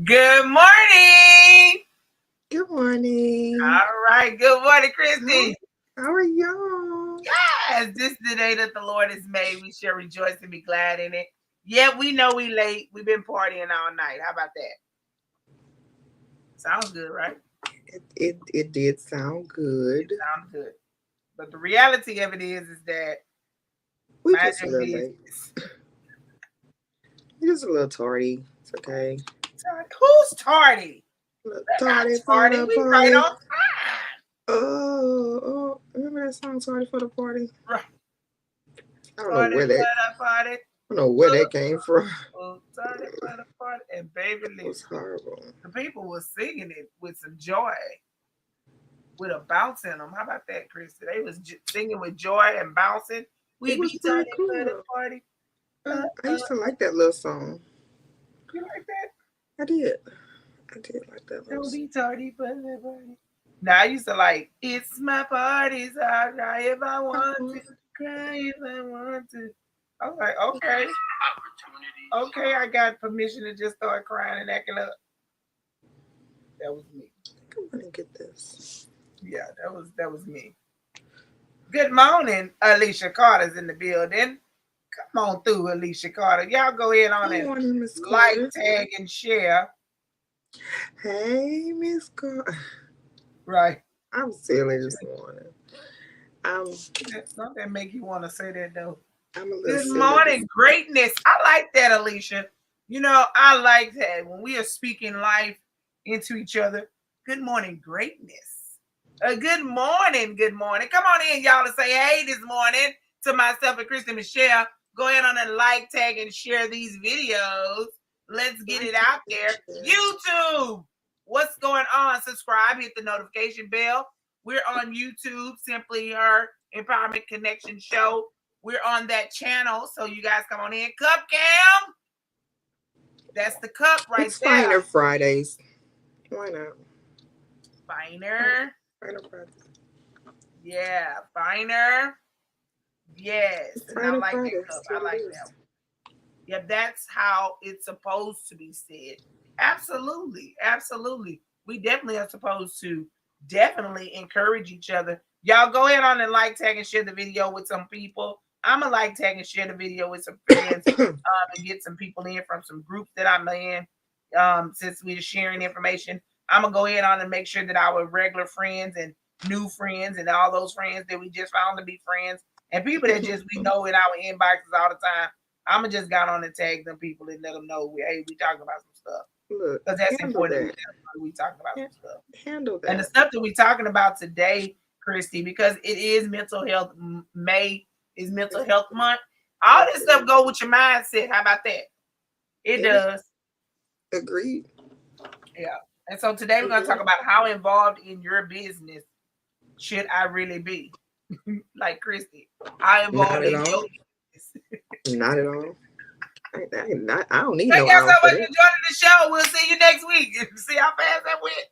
Good morning. Good morning. All right. Good morning, Kristi. How are y'all? Yes, this is the day that the Lord has made. We shall rejoice and be glad in it. Yeah, we know we late. We've been partying all night. How about that? Sounds good, right? It did sound good. Sounds good. But the reality of it is that We mind just a your little late. business. We just a little tardy. It's okay. Who's tardy? A little We're not tardy for tardy. the We right party. on time. Oh, remember that song "Tardy for the Party"? Right. I don't know Tardy where for that. the party. I don't know where that came from. Tardy for the party. And baby, It was listen. horrible. The people were singing it with some joy, with a bounce in them. How about that, Kristi? They was singing with joy and bouncing. We It was be pretty tardy for the cool. party. I used to like that little song. You like that? I did. I did like that little Don't song. be tardy for the party. Now I used to like, it's my party, so I'll cry if I want to, cry if I want to. I was like, okay, I got permission to just start crying and acting up. That was me. Come on and get this. Yeah, that was me. Good morning, Alicia Carter's in the building. Come on through, Alicia Carter. Y'all go ahead on Good and morning, Miss like, Carter. tag, and share. Hey, Miss Carter. Right. I'm silly this morning. I'm Something make you want to say that though. I'm a little Good silly this. morning, greatness. I like that, Alicia. You know, I like that when we are speaking life into each other. Good morning, greatness. Good morning, good morning. Come on in, y'all, to say hey this morning to myself and Kristi Michelle. Go ahead on and like, tag, and share these videos. Let's get it out there. YouTube, what's going on? Subscribe, hit the notification bell. We're on YouTube, simply Her Empowerment Connection Show. We're on that channel, so you guys come on in. Cup Cam, that's the cup right It's there. Finer Fridays. Why not? Finer. Finer Fridays. Yeah, finer. Yes. It's And I Finer like Fridays. that cup. I like that one. Yeah, that's how it's supposed to be said. Absolutely. Absolutely. We definitely are supposed to definitely encourage each other. Y'all go ahead on and like, tag, and share the video with some people. I'm going to like, tag, and share the video with some friends and get some people in from some groups that I'm in. Since we're sharing information, I'm going to go ahead on and make sure that our regular friends and new friends and all those friends that we just found to be friends and people that just we know in our inboxes all the time, I'm gonna just got on and tag them people and let them know we talking about some stuff. Look, Because that's handle important. that. We talking about some stuff. Handle And the that. stuff that we talking about today, Kristi, because it is mental health. May is mental health month. All this stuff go with your mindset. How about that? It does. Agreed. Yeah. And so today we're gonna talk about how involved in your business should I really be? Like Kristi, how involved in your business? Not at all. I don't need Thank no y'all so hour for much for that. joining the show. We'll see you next week. See how fast that went.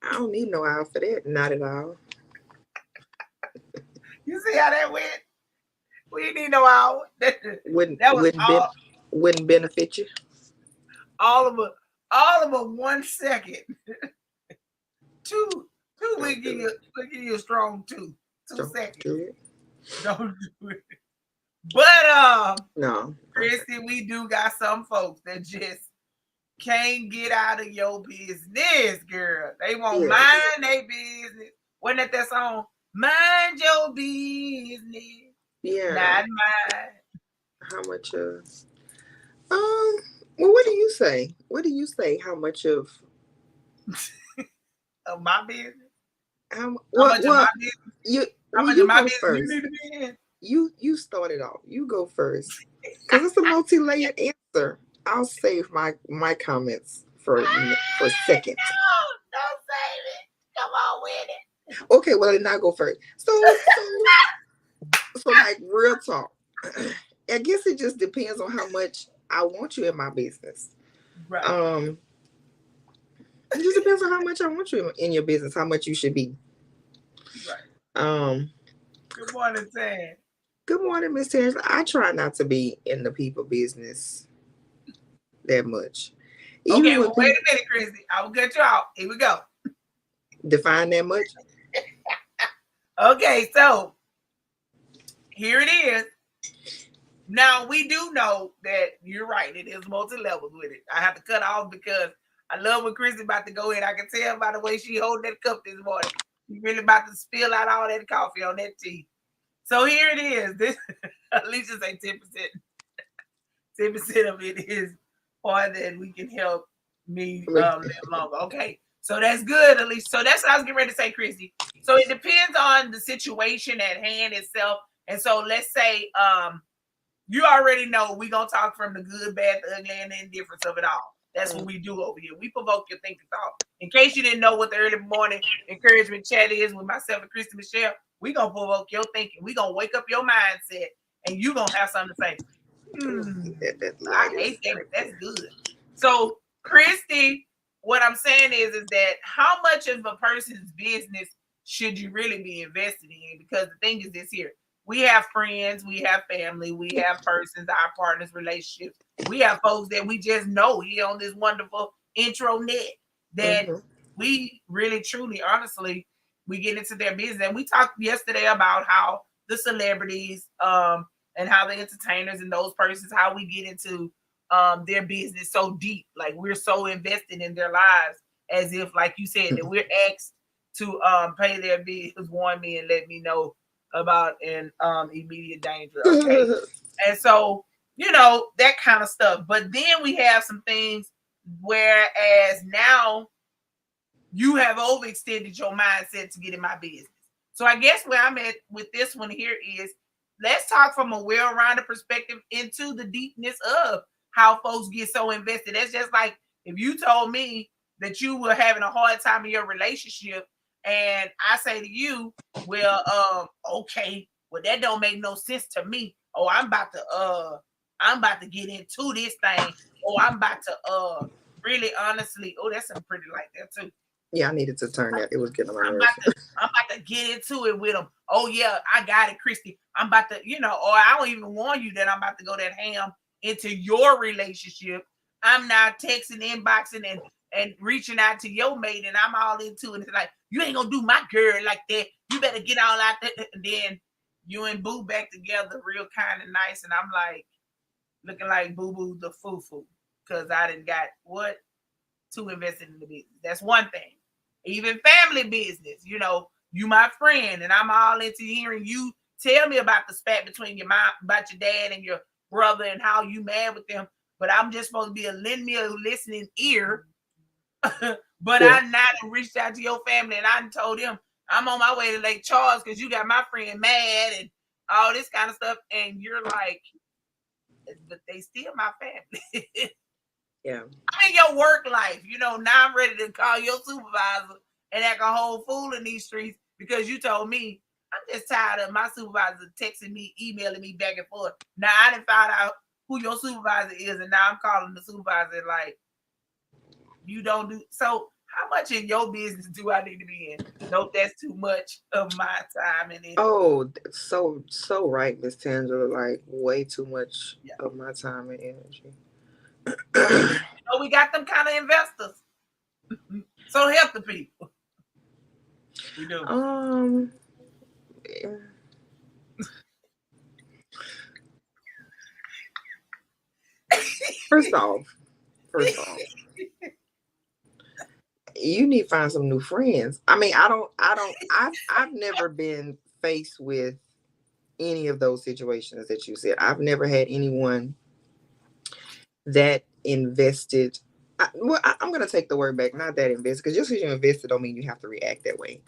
I don't need no hour for that. Not at all. You see how that went? We didn't need no hour. That was Wouldn't benefit you. all of them 1 second. Two we give you a strong 2 seconds. Don't do it. But no, Kristi, we do got some folks that just can't get out of your business, girl. They won't mind their business. Wasn't that song? Mind your business. Yeah. Not mine. How much well, what do you say? What do you say? How much of my business? How much of my business? You go first. You need to be in? You started off. You go first. Because it's a multi-layered answer. I'll save my comments for second. Don't save it. Come on with it. Okay, well then I go first. So like real talk. I guess it just depends on how much I want you in my business. Right. It just depends on how much I want you in your business, how much you should be. Right. Good morning, Tan. Good morning, Miss Terrence. I try not to be in the people business that much. Okay, Even when well, wait people a minute, Kristi. I will cut you out. Here we go. define that much. Okay, so here it is. Now we do know that you're right. It is multi levels with it. I have to cut off because I love when Kristi about to go in. I can tell by the way she holding that cup this morning. She's really about to spill out all that coffee on that tea. So here it is. This at least say 10%. 10% of it is part that we can help me live longer. Okay. So that's good, at least. So that's what I was getting ready to say, Kristi. So it depends on the situation at hand itself. And so let's say you already know we're gonna talk from the good, bad, the ugly, and the indifference of it all. That's what we do over here. We provoke your thinking thought. In case you didn't know what the early morning encouragement chat is with myself and Kristi Michelle, we're gonna provoke your thinking. We're gonna wake up your mindset and you're gonna have something to say. I hate that, but that's good. So, Kristi, what I'm saying is that how much of a person's business should you really be invested in? Because the thing is this here. We have friends, we have family, we have persons, our partners, relationships. We have folks that we just know here on this wonderful intro net that we really, truly, honestly, we get into their business. And we talked yesterday about how the celebrities and how the entertainers and those persons, how we get into their business so deep. Like we're so invested in their lives as if, like you said, that we're asked to pay their bills, warn me, and let me know about an immediate danger. Okay. And so, you know, that kind of stuff. But then we have some things whereas now you have overextended your mindset to get in my business. So I guess where I'm at with this one here is let's talk from a well-rounded perspective into the deepness of how folks get so invested. That's just like if you told me that you were having a hard time in your relationship and I say to you, well, okay, well, that don't make no sense to me. Oh, I'm about to get into this thing. Oh, I'm about to really honestly, oh, that's something pretty like that too. Yeah, I needed to turn that. It was getting on my nerves. I'm about to get into it with them. Oh yeah, I got it, Kristi. I'm about to, you know, or I don't even warn you that I'm about to go that ham into your relationship. I'm now texting, inboxing, and reaching out to your mate, and I'm all into it. It's like you ain't gonna do my girl like that. You better get all out there. And then you and Boo back together, real kind and nice, and I'm like looking like Boo Boo the foo foo because I didn't got what too invested in the business. That's one thing. Even family business, you know, you my friend, and I'm all into hearing you tell me about the spat between your mom, about your dad and your brother, and how you mad with them. But I'm just supposed to be lend me a listening ear. But I not reached out to your family and I told them I'm on my way to Lake Charles because you got my friend mad and all this kind of stuff. And you're like, but they still my family. Yeah. I'm in your work life. You know, now I'm ready to call your supervisor and act a whole fool in these streets because you told me I'm just tired of my supervisor texting me, emailing me back and forth. Now I didn't find out who your supervisor is, and now I'm calling the supervisor like, you don't do so. How much in your business do I need to be in? Nope, that's too much of my time and energy. Oh, so right, Miss Tangela. Like way too much of my time and energy. So we got them kind of investors. So help the people. We do. First off, you need to find some new friends. I mean, I've never been faced with any of those situations that you said. I've never had anyone that invested. I'm going to take the word back, not that invested, because just because you invested don't mean you have to react that way.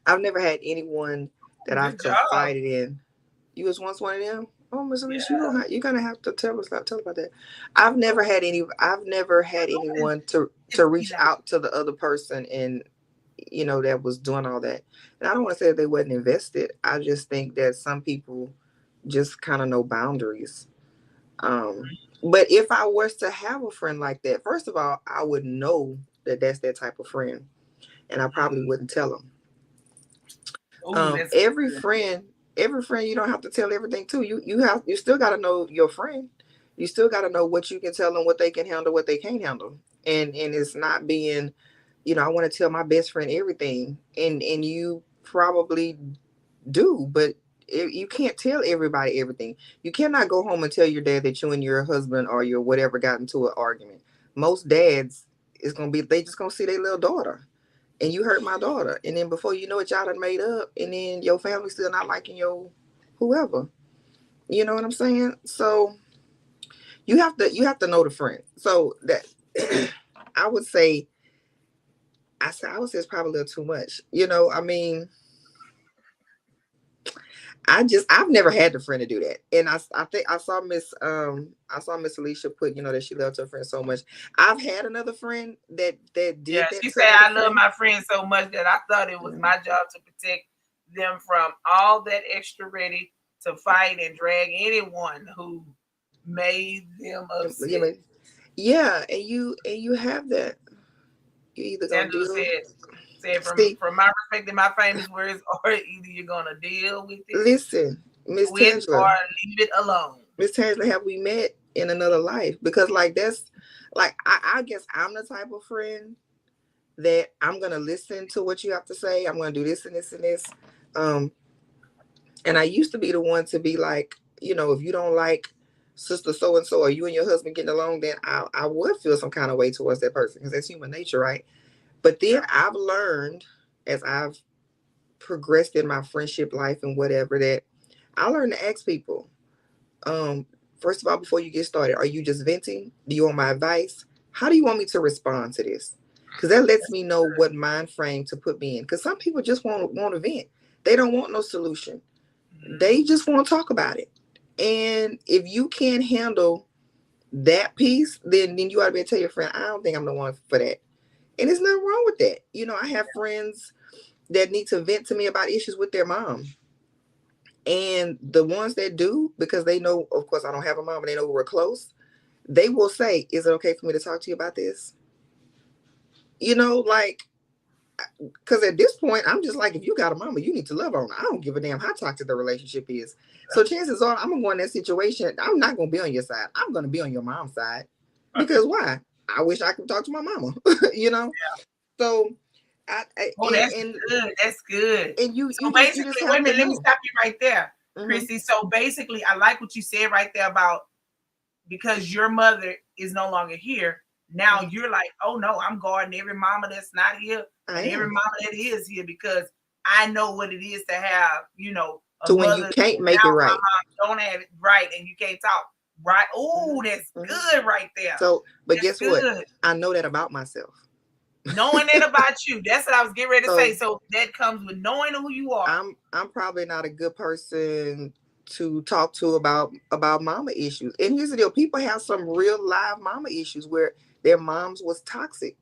I've never had anyone that I've confided in. You was once one of them? Oh, Miss Alicia, you're gonna have to tell us about that. I've never had anyone to reach out to the other person and that was doing all that. And I don't want to say that they wasn't invested. I just think that some people just kind of know boundaries. But if I was to have a friend like that, first of all, I would know that that's that type of friend, and I probably wouldn't tell them. Every friend you don't have to tell everything to. You still got to know your friend. You still got to know what you can tell them, what they can handle, what they can't handle. And it's not being, I want to tell my best friend everything. And you probably do, but you can't tell everybody everything. You cannot go home and tell your dad that you and your husband or your whatever got into an argument. Most dads is gonna be they just gonna see their little daughter, and you hurt my daughter, and then before you know it, y'all done made up, and then your family still not liking your whoever. You know what I'm saying? So you have to know the friend. So that I would say I would say it's probably a little too much. I mean, I've never had the friend to do that, and I think I saw Miss Alicia put that she loved her friend so much. I've had another friend that Yeah, did that she to said another I love friend. my friends so much that I thought it was Yeah. my job to protect them from all that extra ready to fight and drag anyone who made them Yeah, upset. yeah, and you have that. You either gonna Tangela deal. said See, from my perspective, my famous words are either you're gonna deal with it listen, Miss or Tangela, leave it alone. Miss Tangela, have we met in another life? Because like that's like I guess I'm the type of friend that I'm gonna listen to what you have to say. I'm gonna do this and this and this. Um, And I used to be the one to be like, if you don't like sister so and so, or you and your husband getting along, then I would feel some kind of way towards that person because that's human nature, right? But then Yeah, I've learned as I've progressed in my friendship life and whatever that I learned to ask people, um, first of all, before you get started, are you just venting? Do you want my advice? How do you want me to respond to this? Because that lets that's me know what mind frame to put me in. Because some people just want to vent. They don't want no solution. good. They just want to talk about it. And if you can't handle that piece, then you ought to be able to tell your friend, I don't think I'm the one for that. And there's nothing wrong with that. I have friends that need to vent to me about issues with their mom. And the ones that do, because they know, of course, I don't have a mom and they know we're close, they will say, is it okay for me to talk to you about this? Like, because at this point, I'm just like, if you got a mama, you need to love on her. I don't give a damn how toxic the relationship is. So chances are, I'm gonna go in that situation. I'm not gonna be on your side. I'm gonna be on your mom's side. Because why? I wish I could talk to my mama. you know. So, Oh, that's good. That's good. and So you just basically, wait have a to minute, let me know. stop you right there, Hmm. Kristi. So basically, I like what you said right there about because your mother is no longer here. Now Hmm. you're like, oh no, I'm guarding every mama that's not here I and every am. mama that is here because I know what it is to have, a To when you mother can't that make now it right. my mom don't have it right and you can't talk right. Hmm. Oh, that's Hmm. good right there. So, but That's guess what? good. I know that about myself. Knowing that about you. That's what I was getting ready to say. So So that comes with knowing who you are. I'm probably not a good person to talk to about mama issues. And here's the deal: people have some real live mama issues where their moms was toxic.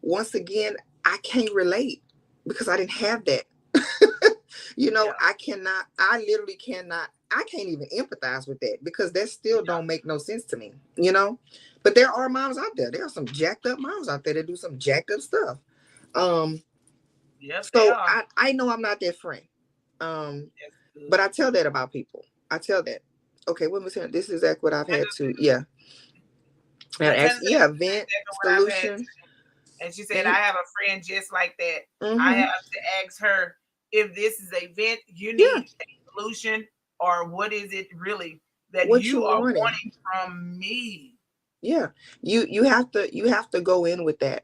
Once again, I can't relate because I didn't have that. Yeah. I cannot. I literally cannot. I can't even empathize with that because that still don't make no sense to me. But there are moms out there. There are some jacked up moms out there that do some jacked up stuff. Um, Yes, they so are. I know I'm not that friend. Um, That's good. but I tell that about people. I tell that. Okay, what was saying? This is exactly what I've And had to. Yeah, and yeah, Tanya actually, said yeah, this is vent exactly what I've had. solution. And she said, And I have a friend just like that. I mm-hmm, have to ask her if this is a vent, you yeah, need a solution, or what is it really that what you you are wanting? wanting from me? Yeah, you have to go in with that.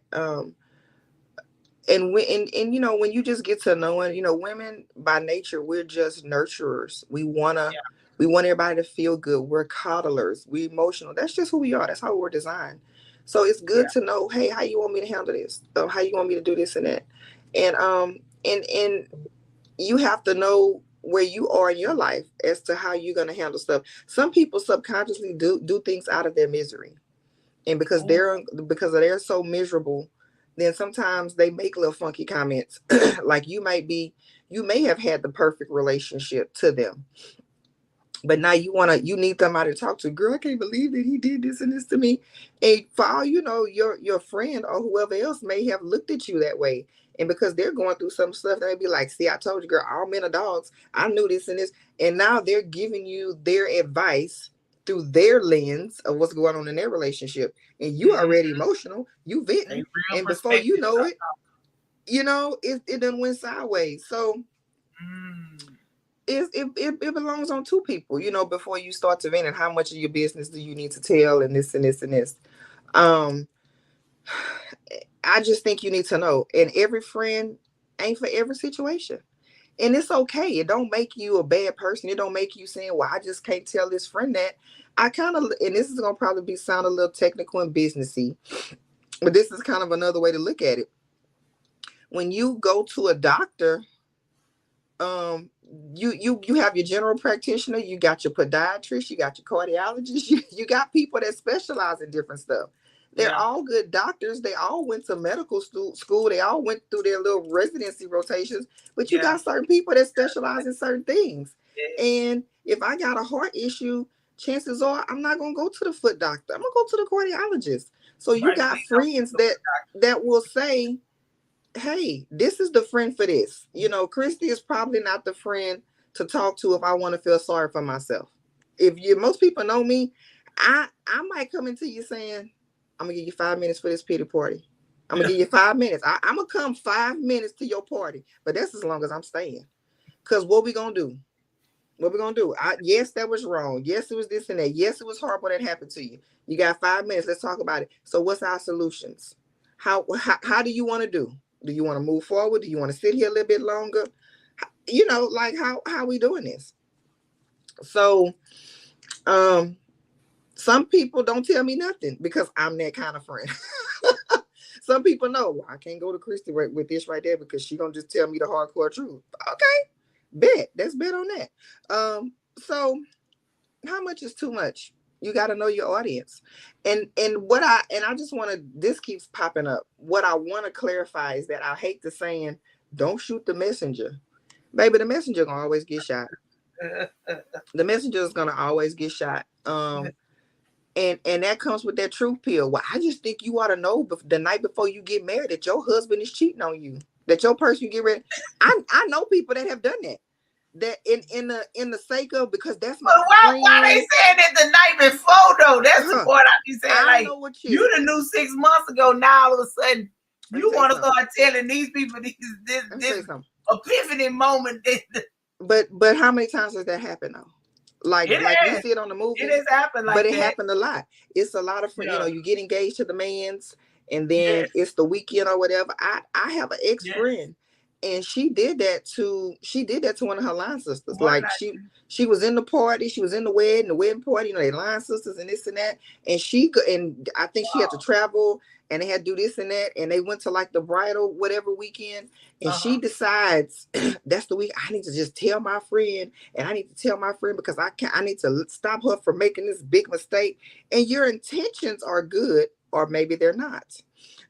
And when you just get to knowing, women by nature, we're just nurturers. We want everybody to feel good. We're coddlers. We emotional. That's just who we are. That's how we're designed. So it's Yeah, good to know, hey, how you want me to handle this? How you want me to do this and that? And you have to know where you are in your life as to how you're going to handle stuff. Some people subconsciously do things out of their misery, and because oh, they're so miserable, then sometimes they make little funky comments. Like you may have had the perfect relationship to them, but now you need somebody to talk to. Girl, I can't believe that he did this and this to me. And for all you know, your friend or whoever else may have looked at you that way, and because they're going through some stuff, they be like, see, I told you, girl, all men are dogs. I knew this and this. And now they're giving you their advice through their lens of what's going on in their relationship, and you Mhm. already emotional, you A venting, real and before you perspective. know it, it done went sideways. So Mm. it belongs on two people, before you start to vent, and how much of your business do you need to tell, and this and this and this. Um, I just think you need to know, and every friend ain't for every situation. And it's okay. It don't make you a bad person. It don't make you saying, well, I just can't tell this friend that. I kind of, and this is gonna probably be sound a little technical and businessy, but this is kind of another way to look at it. When you go to a doctor, um, you have your general practitioner, you got your podiatrist, you got your cardiologist, you got people that specialize in different stuff. They're Yeah. all good doctors. They all went to medical school. They all went through their little residency rotations. But you Yeah. got certain people that specialize in certain things. Yes. And if I got a heart issue, chances are I'm not gonna go to the foot doctor. I'm gonna go to the cardiologist. So you Right. got Please don't friends that will say, hey, this is the friend for this. Kristi is probably not the friend to talk to if I want to feel sorry for myself. Most people know me, I might come into you saying, I'm gonna give you 5 minutes for this pity party. I'm gonna give you 5 minutes. I'm gonna come 5 minutes to your party, but that's as long as I'm staying. Cause what we gonna do? What we gonna do? Yes, that was wrong. Yes, it was this and that. Yes, it was horrible that happened to you. You got 5 minutes. Let's talk about it. So, what's our solutions? How do you want to do? Do you want to move forward? Do you want to sit here a little bit longer? Like how we doing this? So, um, some people don't tell me nothing because I'm that kind of friend. Some people know, well, I can't go to Kristi with this right there because she gonna just tell me the hardcore truth. Okay, bet. Let's bet on that. So how much is too much? You got to know your audience. And I just want to, this keeps popping up. What I want to clarify is that I hate the saying, don't shoot the messenger. Baby, the messenger gonna always get shot. The messenger is gonna always get shot. And that comes with that truth pill. Well, I just think you ought to know the night before you get married that your husband is cheating on you. That your person you get ready. I know people that have done that. That in the sake of, because that's But my why they friend. saying it the night before though? That's the part I be saying. I Like know what you done knew 6 months ago. Now all of a sudden Let me you tell you want to something. start telling these people Let me tell this you something. epiphany moment. But how many times does that happen though? It Like we has see it on the it movies, has happened but like it that. happened a lot. It's a lot of Yeah. you get engaged to the man's, and then Yes. it's the weekend or whatever. I have an ex Yes. friend, and she did that to one of her line sisters. One Like night. she was in the party, she was in the wedding party. They line sisters and this and that, and and I think she had to Wow. travel, and they had to do this and that, and they went to like the bridal whatever weekend, and she Uh-huh. decides that's the week I need to just tell my friend, and I need to tell my friend because I need to stop her from making this big mistake. And your intentions are good, or maybe they're not.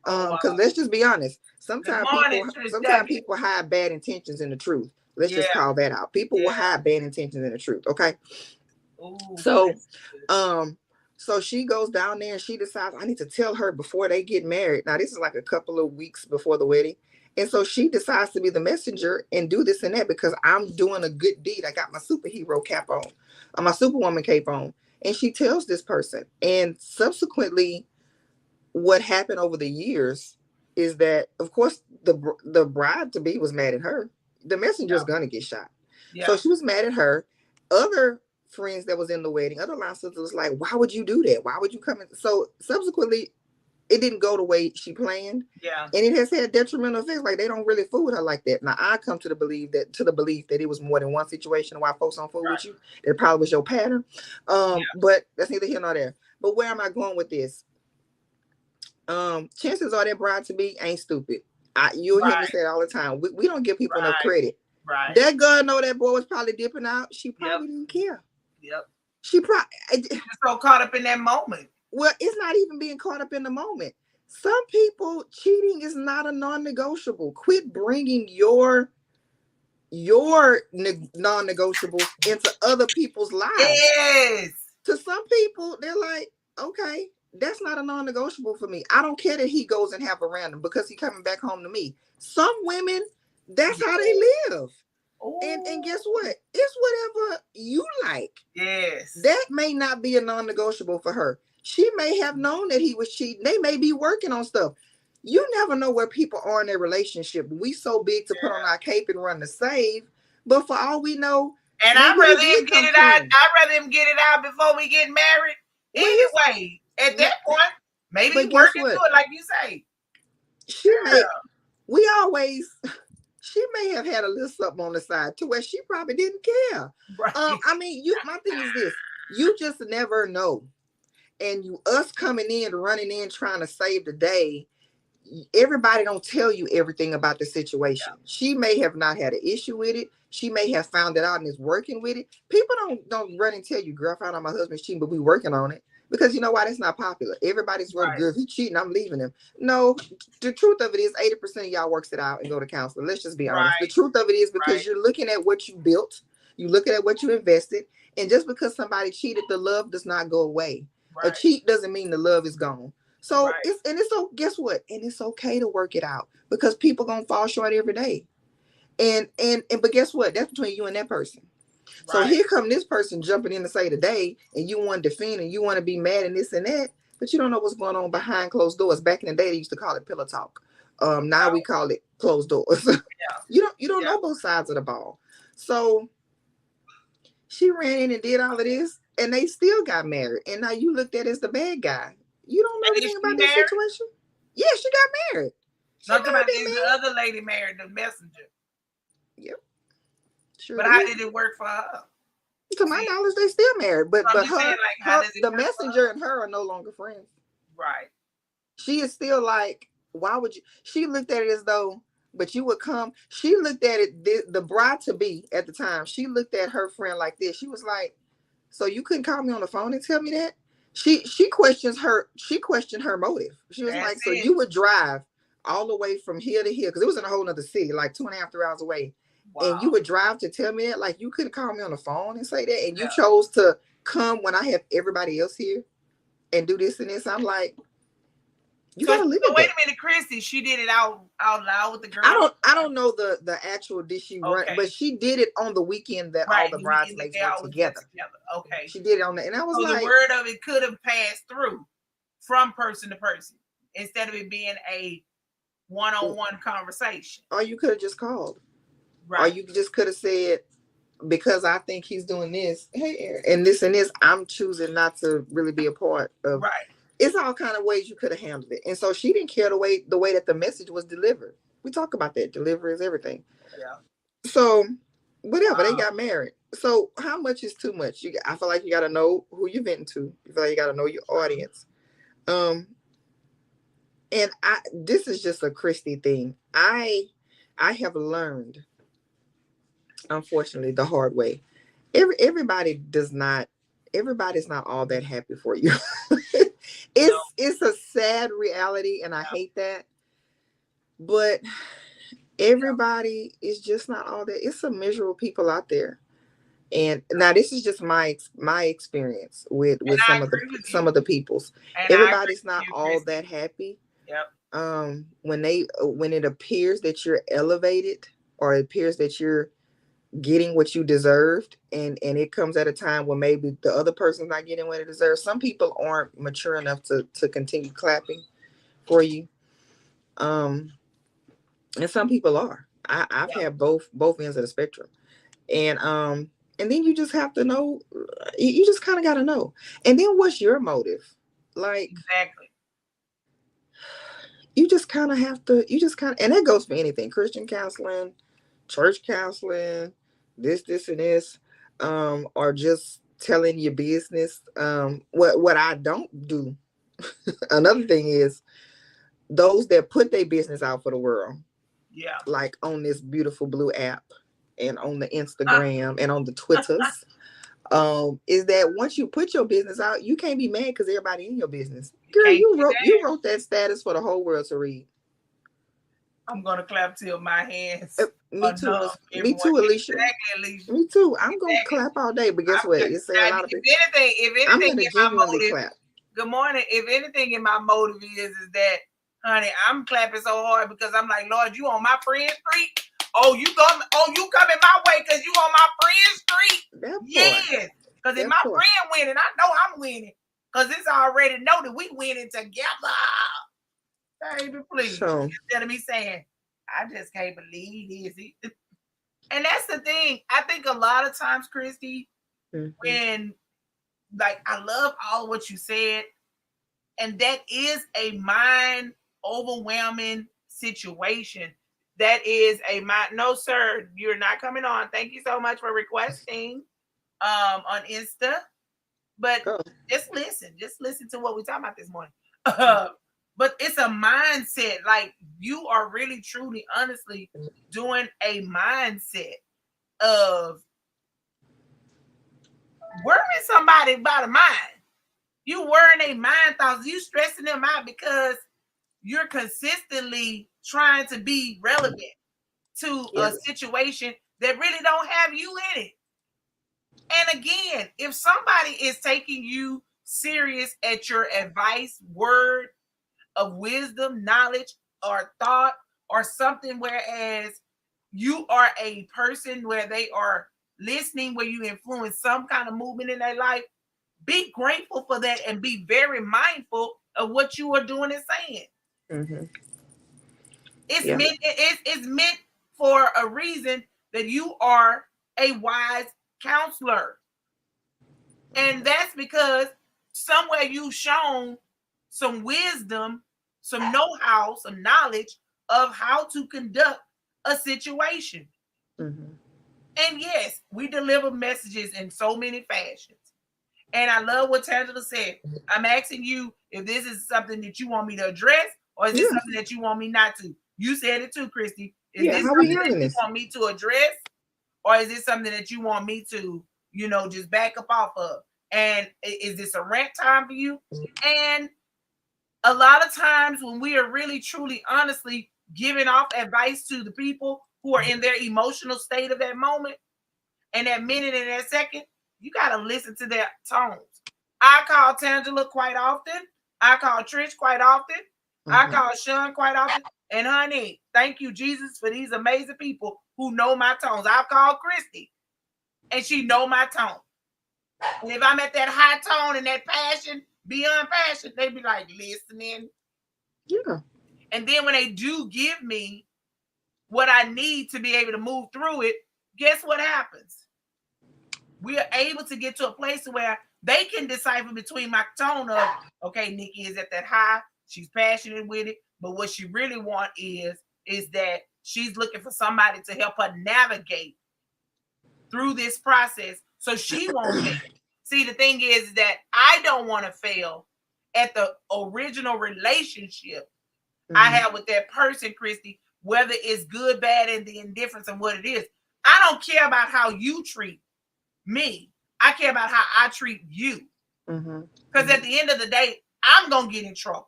Oh Because wow. let's just be honest. Good Sometimes morning, people Trish sometimes Ducky. people hide bad intentions in the truth. Let's Yeah. just call that out. People will Yeah. hide bad intentions in the truth. Okay. Ooh, So that's good. um so she goes down there and she decides I need to tell her before they get married. Now this is like a couple of weeks before the wedding. And so she decides to be the messenger and do this and that because I'm doing a good deed. I got my superhero cap on, my superwoman cape on. And she tells this person. And subsequently, what happened over the years is that, of course, the bride to be was mad at her. The messenger is gonna get shot. So Yeah. she was mad at her. Other friends that was in the wedding, other line sisters was like, why would you do that? Why would you come in? So subsequently, it didn't go the way she planned. Yeah. And it has had detrimental effects. Like they don't really fool with her like that. Now I come to the belief that it was more than one situation why folks don't fool with Right. you. That probably was your pattern. Yeah. But that's neither here nor there. But where am I going with this? Chances are that bride to be ain't stupid. You'll hear me Right. say it all the time. We don't give people enough Right. credit. Right. That girl know that boy was probably dipping out. She Yep. probably didn't care. Yep. She probably Just so caught up in that moment. well, it's not even being caught up in the moment. Some people cheating is not a non-negotiable. Quit bringing your non-negotiables into other people's lives. Yes. To some people, they're like, okay, that's not a non-negotiable for me. I don't care that he goes and have a random because he coming back home to me. Some women, that's how they live. And guess what? It's whatever you like. Yes. That may not be a non-negotiable for her. She may have known that he was cheating. They may be working on stuff. You never know where people are in their relationship. We so big to put on our cape and run to save, but for all we know, and I'd rather him get it out. I'd rather him get it out before we get married. Anyway, at that point, maybe he work into it like you say. She may. We always. She may have had a little something on the side to where she probably didn't care. Right. I mean, my thing is this: you just never know. And us coming in, running in, trying to save the day. Everybody don't tell you everything about the situation. Yeah. She may have not had an issue with it. She may have found it out and is working with it. People don't run and tell you, girl, I found out my husband's cheating, but we working on it. Because you know why? That's not popular. Everybody's real good. If he's cheating, I'm leaving him. No, the truth of it is 80% of y'all works it out and go to counseling. Let's just be honest. The truth of it is because you're looking at what you built, you're looking at what you invested, and just because somebody cheated, the love does not go away. A cheat doesn't mean the love is gone. So guess what? And it's okay to work it out because people gonna fall short every day. And but guess what? That's between you and that person. So here come this person jumping in to say today, and you want to defend and you want to be mad and this and that, but you don't know what's going on behind closed doors. Back in the day, they used to call it pillow talk. Now we call it closed doors. You don't know both sides of the ball. So she ran in and did all of this, and they still got married. And now you looked at as the bad guy. You don't know anything about this situation? Yeah, she got married. Not about the other lady married, the messenger. Yep. Sure. But how did it work for her? To my knowledge, they still married. But the messenger and her are no longer friends. Right. She is still like, why would you? She looked at it as though, but you would come. She looked at it, the bride to be at the time. She looked at her friend like this. She was like, so you couldn't call me on the phone and tell me that? She questioned her motive. She was like, so you would drive all the way from here to here, because it was in a whole other city, like 2.5, 3 hours away. Wow. And you would drive to tell me that? Like, you couldn't call me on the phone and say that? And you chose to come when I have everybody else here and do this and this? I'm like, you gotta live it. Wait a minute, Kristi, she did it out loud with the girl? I don't know the actual did she run, but she did it on the weekend that all the bridesmaids were together. Okay. She did it on that. And I was like, the word of it could have passed through from person to person instead of it being a one-on-one conversation. Or you could have just called. Right. Or you just could have said, because I think he's doing this, hey, and this, I'm choosing not to really be a part of. Right. It's all kind of ways you could have handled it. And so she didn't care the way that the message was delivered. We talk about that. Delivery is everything. Yeah. So whatever, they got married. So how much is too much? I feel like you got to know who you're venting to. You feel like you got to know your audience. And this is just a Kristi thing. I have learned, unfortunately, the hard way. Everybody's not all that happy for you. It's a sad reality, and I hate that. But everybody is just not all that. It's some miserable people out there. And now this is just my experience with some of the peoples. And everybody's not all that happy. Yep. When it appears that you're elevated, or it appears that you're getting what you deserved, and it comes at a time when maybe the other person's not getting what it deserves. Some people aren't mature enough to continue clapping for you. And some people are. I've had both ends of the spectrum. And then you just have to know, you just kind of got to know. And then what's your motive? Like, exactly. You just kind of have to, and that goes for anything, Christian counseling, church counseling, this and this, or just telling your business. What I don't do, another thing is those that put their business out for the world. Yeah. Like on this beautiful blue app and on the Instagram and on the Twitters. Is that once you put your business out, you can't be mad because everybody in your business. Girl, you wrote that status for the whole world to read. I'm gonna clap till my hands. Me too, Alicia. Exactly, Alicia. Me too. I'm gonna clap all day, but guess what? It's a lot of people. If anything, in my motive. Clap. Good morning. If anything, in my motive is that, honey, I'm clapping so hard because I'm like, Lord, you on my friend street, you coming my way because you on my friend's street. That Yes. Because if my friend winning, I know I'm winning. Because it's already know that we winning together. Baby, please. So, Instead of me saying, I just can't believe this. And that's the thing. I think a lot of times, Kristi, when, like, I love all of what you said, and that is a mind overwhelming situation. That is a mind. No, sir, you're not coming on. Thank you so much for requesting on Insta. But just listen to what we're talking about this morning. But it's a mindset. Like, you are really, truly, honestly doing a mindset of worrying somebody about a mind. You worrying their mind thoughts. You stressing them out because you're consistently trying to be relevant to a situation that really don't have you in it. And again, if somebody is taking you serious at your advice, word of wisdom, knowledge, or thought, or something, whereas you are a person where they are listening, where you influence some kind of movement in their life, be grateful for that and be very mindful of what you are doing and saying. It's meant for a reason, that you are a wise counselor. And that's because somewhere you've shown some wisdom, some know-how, some knowledge of how to conduct a situation. And yes, we deliver messages in so many fashions. And I love what Tangela said. I'm asking you if this is something that you want me to address, or is this something that you want me not to? You said it too, Kristi. Is this something that you want me to address, or is this something that you want me to, just back up off of? And is this a rant time for you? And a lot of times when we are really, truly, honestly giving off advice to the people who are in their emotional state of that moment, and that minute and that second, you got to listen to their tones. I call Tangela quite often. I call Trish quite often. I call Sean quite often. And honey, thank you, Jesus, for these amazing people who know my tones. I've called Kristi, and she know my tone. And if I'm at that high tone and that passion, beyond passion, they be like, listening. Yeah. And then when they do give me what I need to be able to move through it, guess what happens? We are able to get to a place where they can decipher between my tone of, okay, Nikki is at that high, she's passionate with it, but what she really wants is that she's looking for somebody to help her navigate through this process so she won't fail. See, the thing is that I don't want to fail at the original relationship I have with that person, Kristi, whether it's good, bad, and the indifference of what it is. I don't care about how you treat me. I care about how I treat you. Because at the end of the day, I'm going to get in trouble.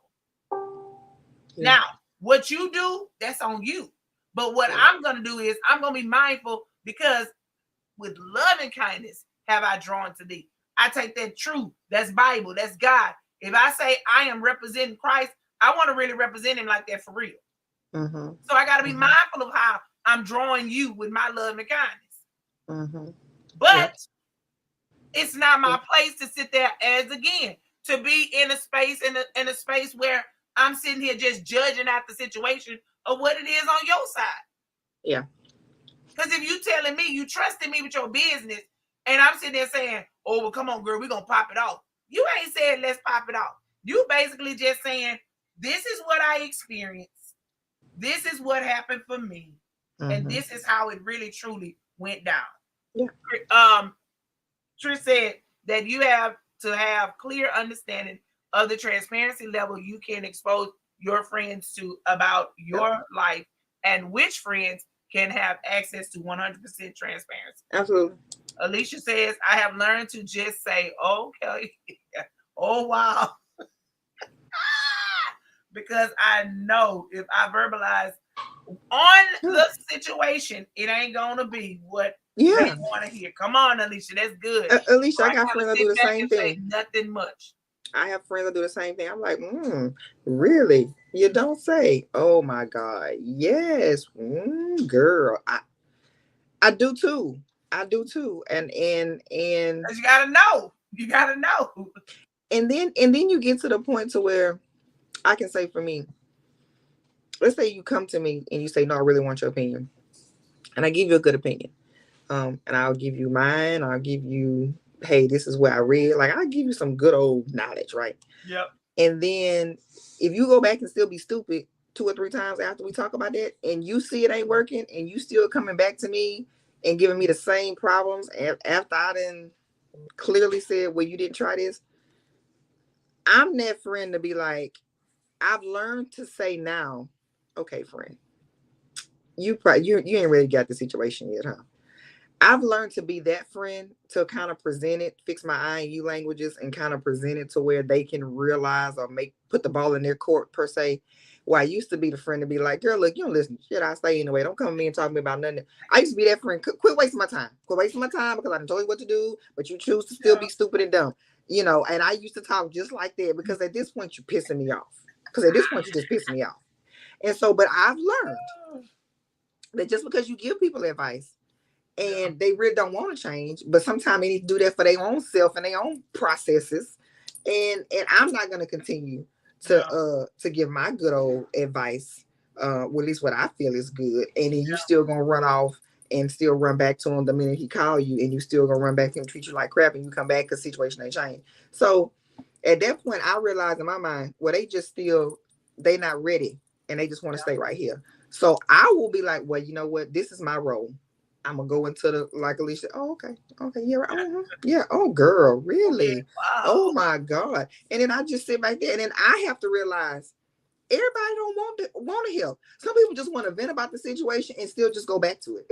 Now, what you do, that's on you. But what I'm going to do is I'm going to be mindful, because with love and kindness have I drawn to thee. I take that truth. That's Bible. That's God. If I say I am representing Christ, I want to really represent him like that for real. So I got to be mindful of how I'm drawing you with my love and kindness. But it's not my place to sit there as, again, to be in a space in a space where I'm sitting here just judging out the situation of what it is on your side. Yeah. Because if you telling me you trusting me with your business, and I'm sitting there saying, oh, well, come on, girl, we're going to pop it off. You ain't saying let's pop it off. You basically just saying, this is what I experienced. This is what happened for me. And this is how it really, truly went down. Yeah. Trish said that you have to have clear understanding of the transparency level you can expose your friends to about your life, and which friends can have access to 100% transparency. Absolutely. Alicia says, I have learned to just say, okay, oh, wow. Because I know if I verbalize on the situation, it ain't going to be what they want to hear. Come on, Alicia, that's good. Alicia, I got friends that do the same thing. Nothing much. I have friends that do the same thing. I'm like, really? You don't say. Oh my God. Yes. Girl. I do too. I do too. And Cause you gotta know. You gotta know. and then you get to the point to where I can say for me, let's say you come to me and you say, no, I really want your opinion. And I give you a good opinion. And I'll give you mine. I'll give you, hey, this is what I read. Like I'll give you some good old knowledge, right? Yep. And then if you go back and still be stupid 2 or 3 times after we talk about that, and you see it ain't working, and you still coming back to me and giving me the same problems after I done clearly said, well, you didn't try this, I'm that friend to be like, I've learned to say now, okay, friend, you ain't really got the situation yet, huh? I've learned to be that friend to kind of present it, fix my I and you languages, and kind of present it to where they can realize or put the ball in their court per se. Where I used to be the friend to be like, girl, look, you don't listen to shit I say anyway. Don't come to me and talk to me about nothing. I used to be that friend. Quit wasting my time. Quit wasting my time because I done told you what to do, but you choose to still Yeah. be stupid and dumb. And I used to talk just like that because at this point you're pissing me off. Because at this point you just pissing me off. And so, but I've learned that just because you give people advice Yeah. and they really don't want to change, but sometimes they need to do that for their own self and their own processes. And I'm not going to continue Yeah. to give my good old advice, well, at least what I feel is good, and then you still gonna run off and still run back to him the minute he call you, and you still gonna run back and treat you like crap, and you come back because situation ain't changed. So at that point, I realized in my mind, well, they not ready, and they just want to Yeah. stay right here. So I will be like, well, you know what? This is my role. I'm gonna go into the like Alicia. Oh, okay, okay, yeah, right. Yeah. Oh, girl, Okay. really? Oh Wow. my God. And then I just sit back there, and then I have to realize everybody don't want to help. Some people just want to vent about the situation and still just go back to it.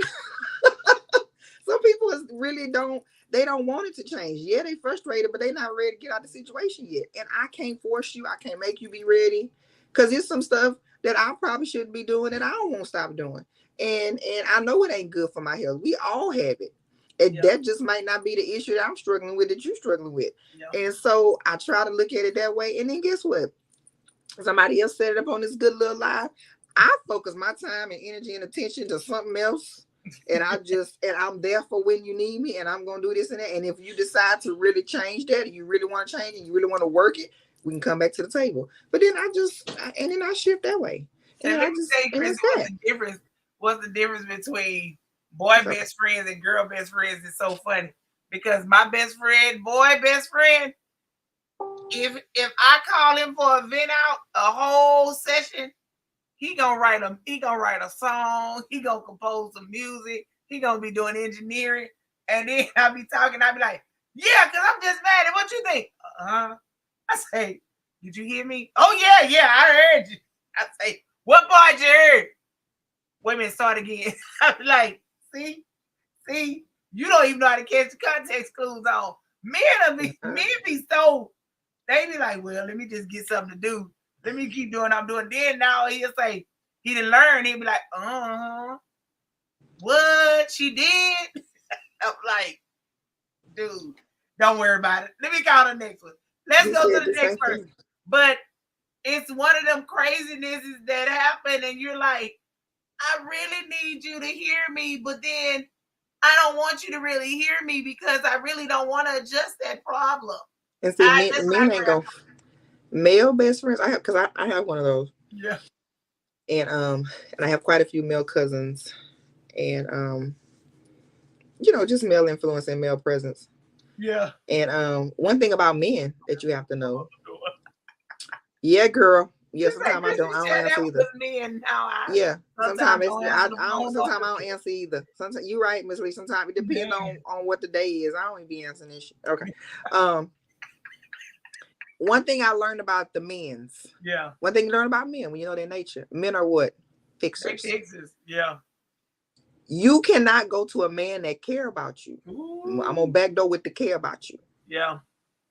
Some people really don't. They don't want it to change. Yeah, they frustrated, but they not ready to get out of the situation yet. And I can't force you. I can't make you be ready because it's some stuff that I probably shouldn't be doing that I don't want to stop doing. And I know it ain't good for my health. We all have it. And Yeah. that just might not be the issue that I'm struggling with that you're struggling with. Yeah. And so I try to look at it that way. And then guess what? Somebody else set it up on this good little live. I focus my time and energy and attention to something else. And I'm there for when you need me, and I'm gonna do this and that. And if you decide to really change that, and you really want to change and you really want to work it, we can come back to the table. But then I shift that way. So And then let me tell you, and Chris, that's that. what's the difference between boy So, best friends and girl best friends is so funny. Because my best friend, boy best friend, if I call him for a vent out a whole session, he gonna write a song, he gonna compose some music, he gonna be doing engineering, and then I'll be talking, I'll be like, yeah, because I'm just mad at what you think. I say, did you hear me? Oh yeah, I heard you. I say, what part you heard? Wait a minute, start again. I be like, see, you don't even know how to catch the context clues on. Men be so, they be like, well, let me just get something to do. Let me keep doing what I'm doing. Then now he'll say he didn't learn. He'll be like, what she did? I'm like, dude, don't worry about it. Let me call the next one. Let's he go to said the the next same person. thing. But it's one of them crazinesses that happen, and you're like, I really need you to hear me, but then I don't want you to really hear me because I really don't want to adjust that problem. And see, That's what men ain't gonna male best friends. I have because I have one of those, yeah, and I have quite a few male cousins, and just male influence and male presence. yeah. And one thing about men that you have to know, yeah, girl, yeah, It's like sometimes I Kristi don't said that answer either. was me, and now I Yeah, sometimes sometimes don't answer the I don't phone. Or sometimes I don't answer either. Sometimes you're right, Miss Lee. Sometimes it depends man, on what the day is. I don't even be answering this shit. Okay. Um, one thing I learned about the men's. yeah, One thing you learn about men when you know their nature. Men are what? they Fixers. Texas, yeah. You cannot go to a man that care about you. I'm Ooh, gonna backdoor with the care about you. yeah,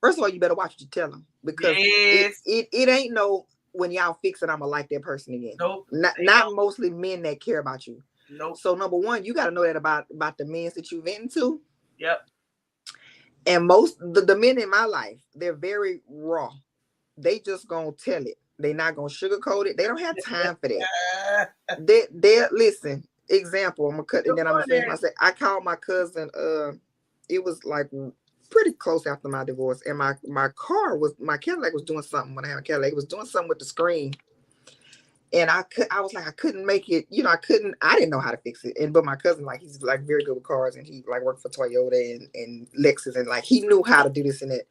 First of all, you better watch what you tell them because yes, it ain't no when y'all fix it, I'm gonna like that person again. nope, Not mostly men that care about you. nope, So number one, you got to know that about the men that you venting to, yep, And most the men in my life, they're very raw. They just gonna tell it. They're not gonna sugarcoat it. They don't have time for that. They listen. Example, I'm gonna cut and then I'm gonna finish my say. I called my cousin. It was like pretty close after my divorce, and my Cadillac was doing something when I had a Cadillac. It was doing something with the screen, and I was like I couldn't make it. I didn't know how to fix it. And but my cousin, like, he's like very good with cars, and he like worked for Toyota and Lexus, and like he knew how to do this and that.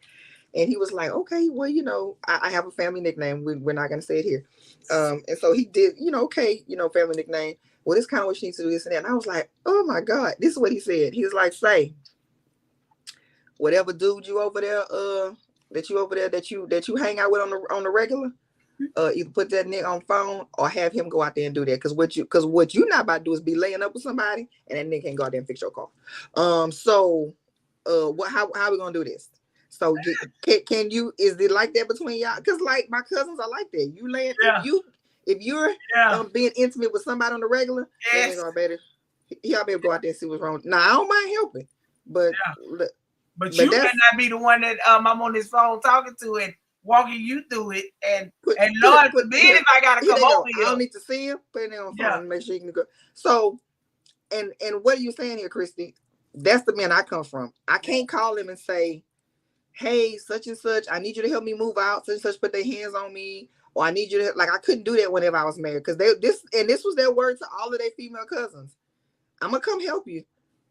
And he was like, okay, well, I have a family nickname. We're not going to say it here. And so he did, okay, family nickname. Well, this kind of what she needs to do this and that. And I was like, oh my God, this is what he said. He was like, say, whatever dude you over there, that you hang out with on the regular, either put that nigga on phone or have him go out there and do that. Because what you not about to do is be laying up with somebody and that nigga can't go out there and fix your car. So how we gonna do this? So can you, is it like that between y'all? Because like my cousins are like that. You laying, if you're being intimate with somebody on the regular, then y'all better go out there and see what's wrong. Now I don't mind helping, but you cannot be the one that I'm on this phone talking to and walking you through it. And Lord forbid if I gotta come over here. I don't need to see him. Put it on phone and make sure you can go. So and what are you saying here, Kristi? That's the man I come from. I can't call him and say, hey, such and such, I need you to help me move out. Such and such put their hands on me, or I need you to, like, I couldn't do that whenever I was married, because this was their word to all of their female cousins. I'm gonna come help you,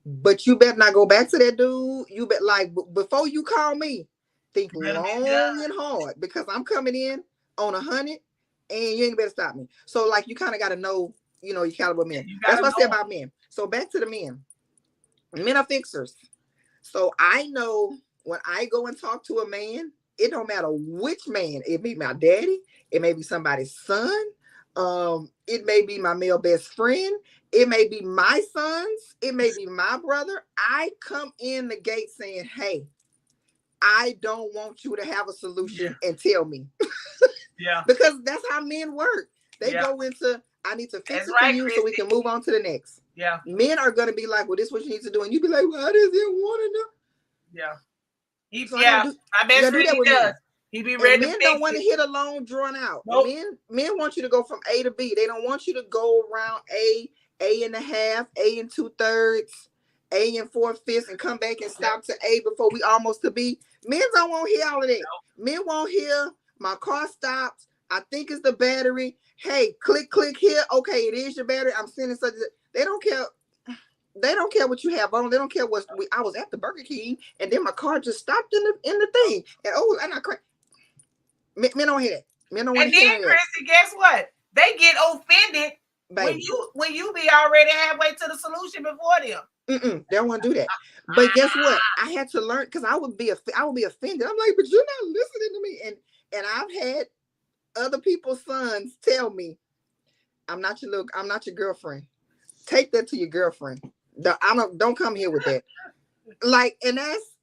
but you better not go back to that dude. You bet, like, before you call me, think long and hard, because I'm coming in on 100, and you ain't better stop me. So like, you kind of got to know, your caliber men. That's what I said about men. So back to the men. Men are fixers. So I know. When I go and talk to a man, it don't matter which man. It may be my daddy. It may be somebody's son. It may be my male best friend. It may be my sons. It may be my brother. I come in the gate saying, hey, I don't want you to have a solution and tell me. Because that's how men work. They go into, I need to fix it for you, Kristi, so we can move on to the next. Men are going to be like, well, this is what you need to do. And you be like, well, how does it want to know? My best friend, he does. He be ready. Men don't want to hit a long drawn out. Nope. Men want you to go from A to B. They don't want you to go around A and a half, A and 2/3, A and 4/5, and come back and stop to A before we almost to B. Men don't want to hear all of that. Nope. Men won't hear my car stopped. I think it's the battery. Hey, click here. Okay, it is your battery. I'm sending such. They don't care. They don't care what you have on. They don't care what I was at the Burger King and then my car just stopped in the thing. And I'm not crazy. Men don't hear that. Men don't want to hear that. And then, Kristi, guess what? They get offended when you be already halfway to the solution before them. They don't want to do that. But guess what? I had to learn, because I would be offended. I'm like, but you're not listening to me. And I've had other people's sons tell me, I'm not your girlfriend. Take that to your girlfriend. Don't come here with that. Like,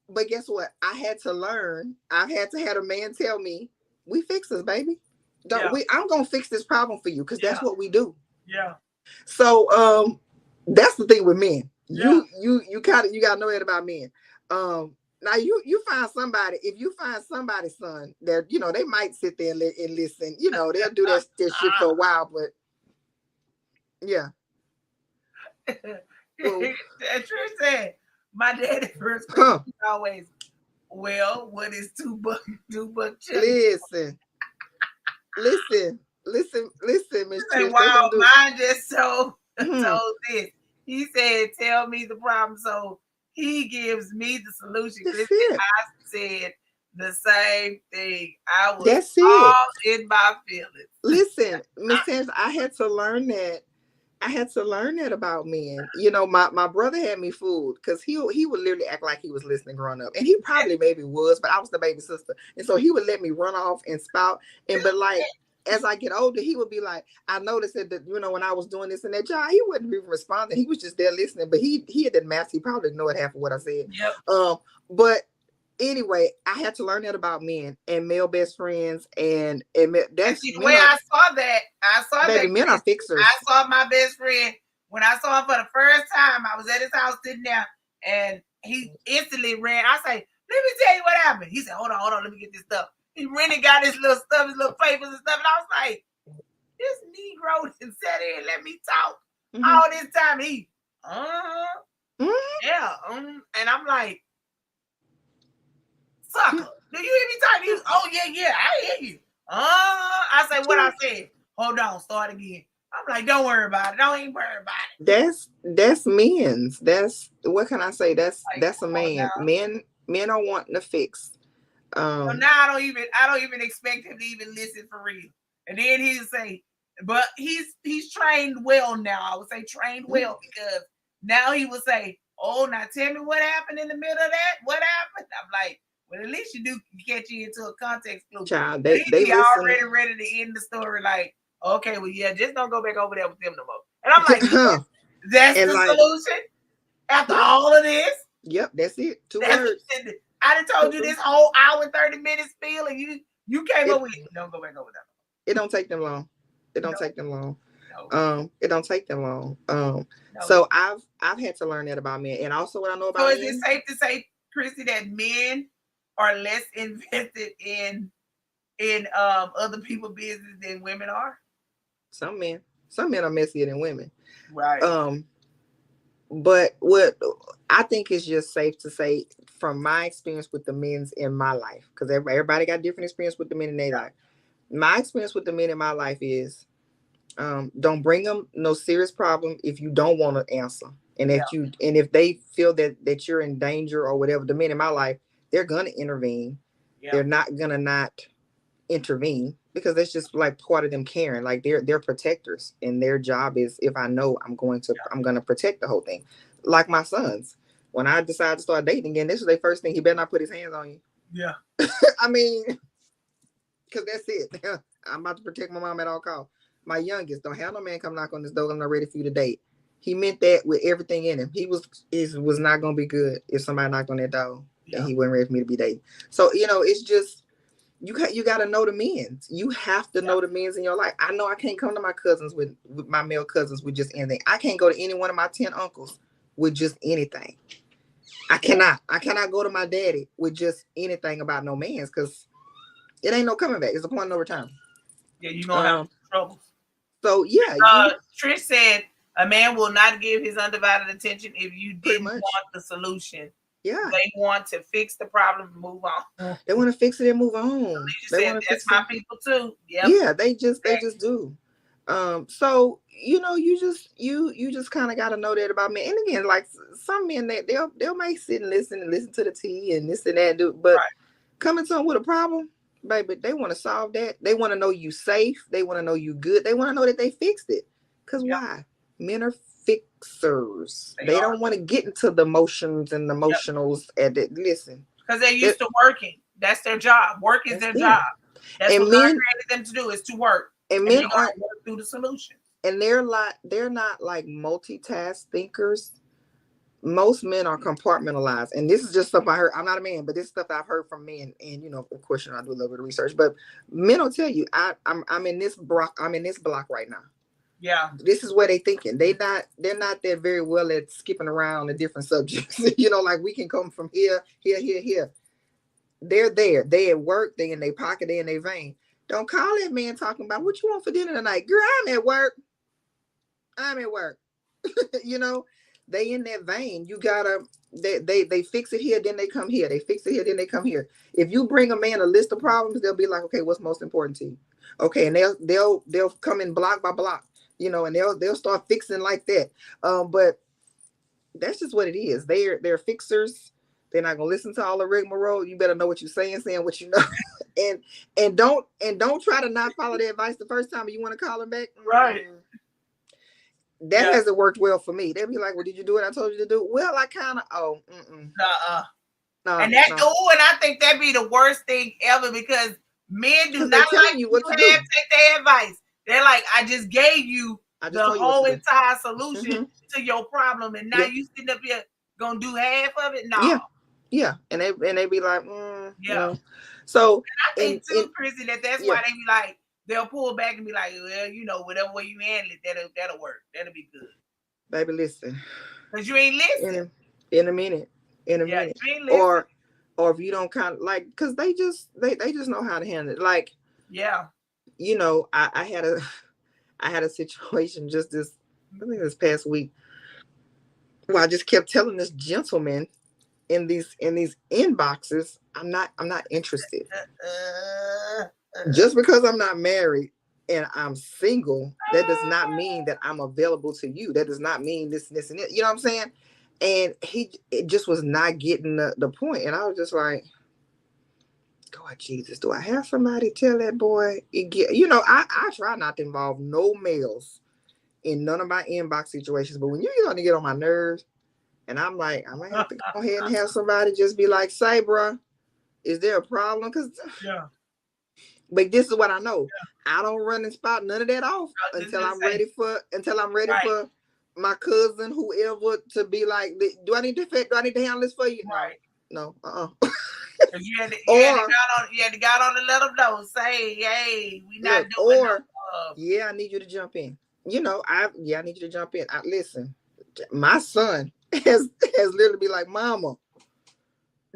but guess what? I had to learn. I had to have a man tell me, we fix this, baby. I'm gonna fix this problem for you, because that's what we do. So that's the thing with men. You gotta know that about men. Now you find somebody, if you find somebody's son that they might sit there and listen, they'll do that shit for a while, but Well, Trish said, my daddy first always, well, what is $2 chili? Listen, Miss Trish. Wow, mine just told this. He said, tell me the problem, so he gives me the solution. I said the same thing. I was all in my feelings. Listen, Miss Trish, I had to learn that. About men. My brother had me fooled, because he would literally act like he was listening growing up, and he probably maybe was, but I was the baby sister, and so he would let me run off and spout. But like, as I get older, he would be like, I noticed that when I was doing this and that job, he wouldn't even responding. He was just there listening, but he had math. He probably ignored half of what I said. But anyway, I had to learn that about men and male best friends, and that's the way I saw that. Baby, men are fixers. I saw my best friend when I saw him for the first time. I was at his house sitting there, and he instantly ran. I say, let me tell you what happened. He said, hold on, let me get this stuff. He really got his little stuff, his little papers and stuff. And I was like, this Negro done sat here and let me talk all this time. He, yeah. And I'm like, sucker, do you hear me talking to you? Oh, yeah, I hear you. I say what I said. Hold on, start again. I'm like, don't worry about it. Don't even worry about it. That's men's. That's what can I say? That's a man. Now. Men are wanting to fix. So now I don't even expect him to even listen for real. And then he'll say, but he's trained well now. I would say trained well because now he will say, oh, now tell me what happened in the middle of that. What happened? I'm like, well, at least you do catch you into a context clue. Child, they already listen. ready to end the story. Like, okay, well, yeah, just don't go back over there with them no more. And I'm like, that's the solution after all of this. Yep, that's it. Two words. I done told you this whole hour and 30 minutes spiel, and you came up with it. Don't go back over there. It don't take them long. It don't take them long. No. It don't take them long. So I've had to learn that about men, and also what I know about. So is it safe to say, Kristi, that men are less invested in other people's business than women are? Some men are messier than women. Right. But what I think is just safe to say from my experience with the men's in my life, because everybody got different experience with the men in their life. My experience with the men in my life is don't bring them no serious problem if you don't want to answer. And if they feel that you're in danger or whatever, the men in my life, they're gonna intervene. Yeah. They're not gonna not intervene because that's just like part of them caring. Like they're protectors, and their job is, if I know I'm gonna protect the whole thing. Like my sons, when I decided to start dating again, this was their first thing. He better not put his hands on you. Yeah. I mean, because that's it. I'm about to protect my mom at all costs. My youngest, don't have no man come knock on this door. I'm not ready for you to date. He meant that with everything in him. He was not gonna be good if somebody knocked on that door and he wasn't ready for me to be dating. So it's just you got to know the men's. You have to know the men's in your life. I know I can't come to my cousins with my male cousins with just anything. I can't go to any one of my 10 uncles with just anything. I cannot go to my daddy with just anything about no man's, because it ain't no coming back. It's a point of no return. Yeah, you're gonna have troubles. So yeah, Trish said a man will not give his undivided attention if you didn't want the solution. Yeah, they want to fix the problem and move on. They want to fix it and move on. They want to fix my people too. Yep. Yeah, they just do. So you just kind of got to know that about men. And again, like some men, that they'll make sit and listen to the tea and this and that, but coming to them with a problem, baby, they want to solve that. They want to know you safe. They want to know you good. They want to know that they fixed it. Because why? Men are fixers. They don't want to get into the emotions and the emotionals. Listen. Because they're used to working. That's their job. Work is their job. That's what God created them to do, is to work. And men aren't work through the solution. And they're not like multitask thinkers. Most men are compartmentalized, and this is just stuff I heard. I'm not a man, but this is stuff I've heard from men. And of course, I do a little bit of research. But men will tell you, I'm in this block. I'm in this block right now. Yeah, this is where they thinking. They're not that very well at skipping around the different subjects. Like we can come from here. They're there. They at work. They in their pocket. They in their vein. Don't call that man talking about what you want for dinner tonight, girl. I'm at work. They in that vein. You gotta they fix it here, then they come here. They fix it here, then they come here. If you bring a man a list of problems, they'll be like, okay, what's most important to you? Okay, and they'll come in block by block, and they'll start fixing like that. But that's just what it is. They're fixers. They're not gonna listen to all the rigmarole. You better know what you're saying what you know, and don't try to not follow their advice the first time you want to call them back. Right. That hasn't worked well for me. They'll be like, well, did you do what I told you to do? Well, I kind of, No, and I think that'd be the worst thing ever, because men do not like you to take their advice. They're like, I just gave you the whole entire solution to your problem, and now you sitting up here gonna do half of it? No. Yeah. And they be like, no. So and I think too, Kristi, that's why they be like, they'll pull back and be like, well, whatever way you handle it, that'll work. That'll be good. Baby, listen. Because you ain't listening. In a minute. You ain't listening. or if you don't kind of like, because they just know how to handle it. Like, Yeah. I had a I had a situation just this, I think this past week, where I just kept telling this gentleman in these inboxes, I'm not interested. Uh, Just because I'm not married and I'm single, that does not mean that I'm available to you. That does not mean this, and this. You know what I'm saying? And it just was not getting the point. And I was just like, God, Jesus, do I have somebody tell that boy? I try not to involve no males in none of my inbox situations. But when you're starting to get on my nerves, and I'm like, I might have to go ahead and have somebody just be like, say, bro, is there a problem? Because yeah. But this is what I know. I don't run and spot none of that off I was just gonna say, until I'm ready right, for my cousin, whoever, to be like, do I need to handle this for you? right. No. Because Or you had to got on and let them know. Say, hey, we not look, doing no or yeah, I need you to jump in. I need you to jump in. Listen, my son has literally be like, Mama,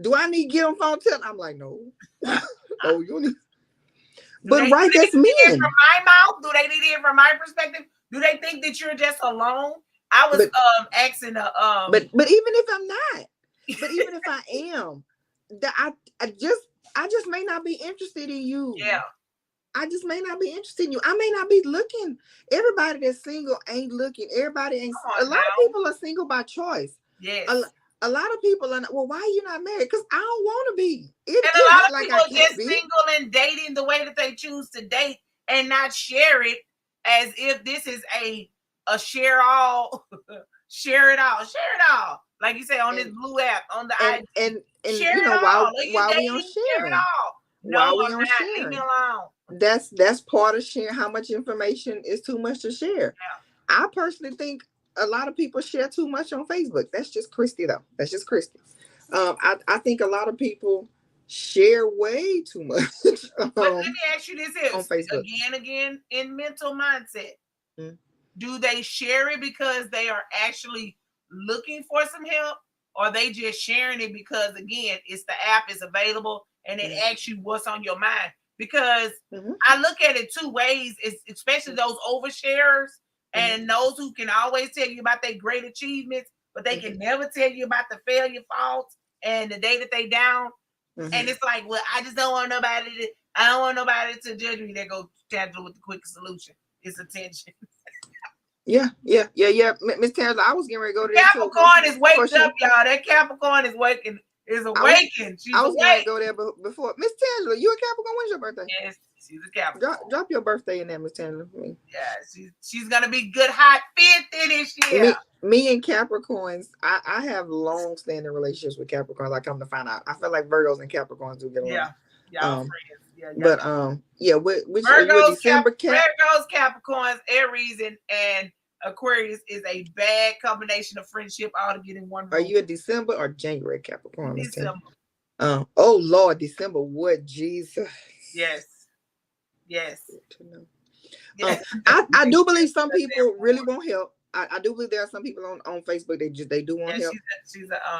do I need to get on phone tell? I'm like, no. No, you need. But right, do that's they need it men. from my mouth? Do they need it from my perspective? Do they think that you're just alone? I was But asking but even if I'm not, but even if I am, that I just may not be interested in you. yeah. I just may not be interested in you. I may not be looking. Everybody that's single ain't looking. Everybody ain't. Come A on lot of now. people are single by choice. Yes. A lot of people are not, well, why are you not married? Because I don't want to be. And a It lot ain't of like people I are can't just be. single and dating the way that they choose to date and not share it as if this is a share all, share it all, share it all. Like you say on this And blue app on the and IG, and share it all. Are you while we on dating? Share it sharing, all. No, while we I'm on not. Leave me sharing, alone. that's part of sharing. How much information is too much to share? I personally think a lot of people share too much on Facebook. That's just Kristi, though. That's just Kristi. I think a lot of people share way too much But let me ask you this: on is Facebook. again in mental mindset. Mm. Do they share it because they are actually looking for some help, or they just sharing it because again it's the app is available and it asks you what's on your mind? Because I look at it two ways, especially those oversharers and those who can always tell you about their great achievements, but they can never tell you about the failure faults and the day that they down. And it's like, well, I just don't want nobody to, I don't want nobody to judge me. They go tackle with the quick solution. It's attention. Yeah. Miss Townsend, I was getting ready to go to that too. Of Capricorn is waked course, up, y'all. That Capricorn is waking, is awakened. She's I was getting ready awake. to go there, but before Miss Tangela, you a Capricorn? When's your birthday? Yes, she's a Capricorn. Drop your birthday in there, Miss Tangela, for me. Yeah, she's gonna be good hot 50 this year. Me and Capricorns, I have long standing relationships with Capricorns. I come to find out, I feel like Virgos and Capricorns do get along. Y'all friends. Yeah, but which are you a December cat? Virgos, Capricorns, Aries, and Aquarius is a bad combination of friendship all to get in one room. Are you a December or January Capricorn? December. Oh Lord, December. What, Jesus? Yes. I do believe some people really want help. I do believe there are some people on Facebook they do want help.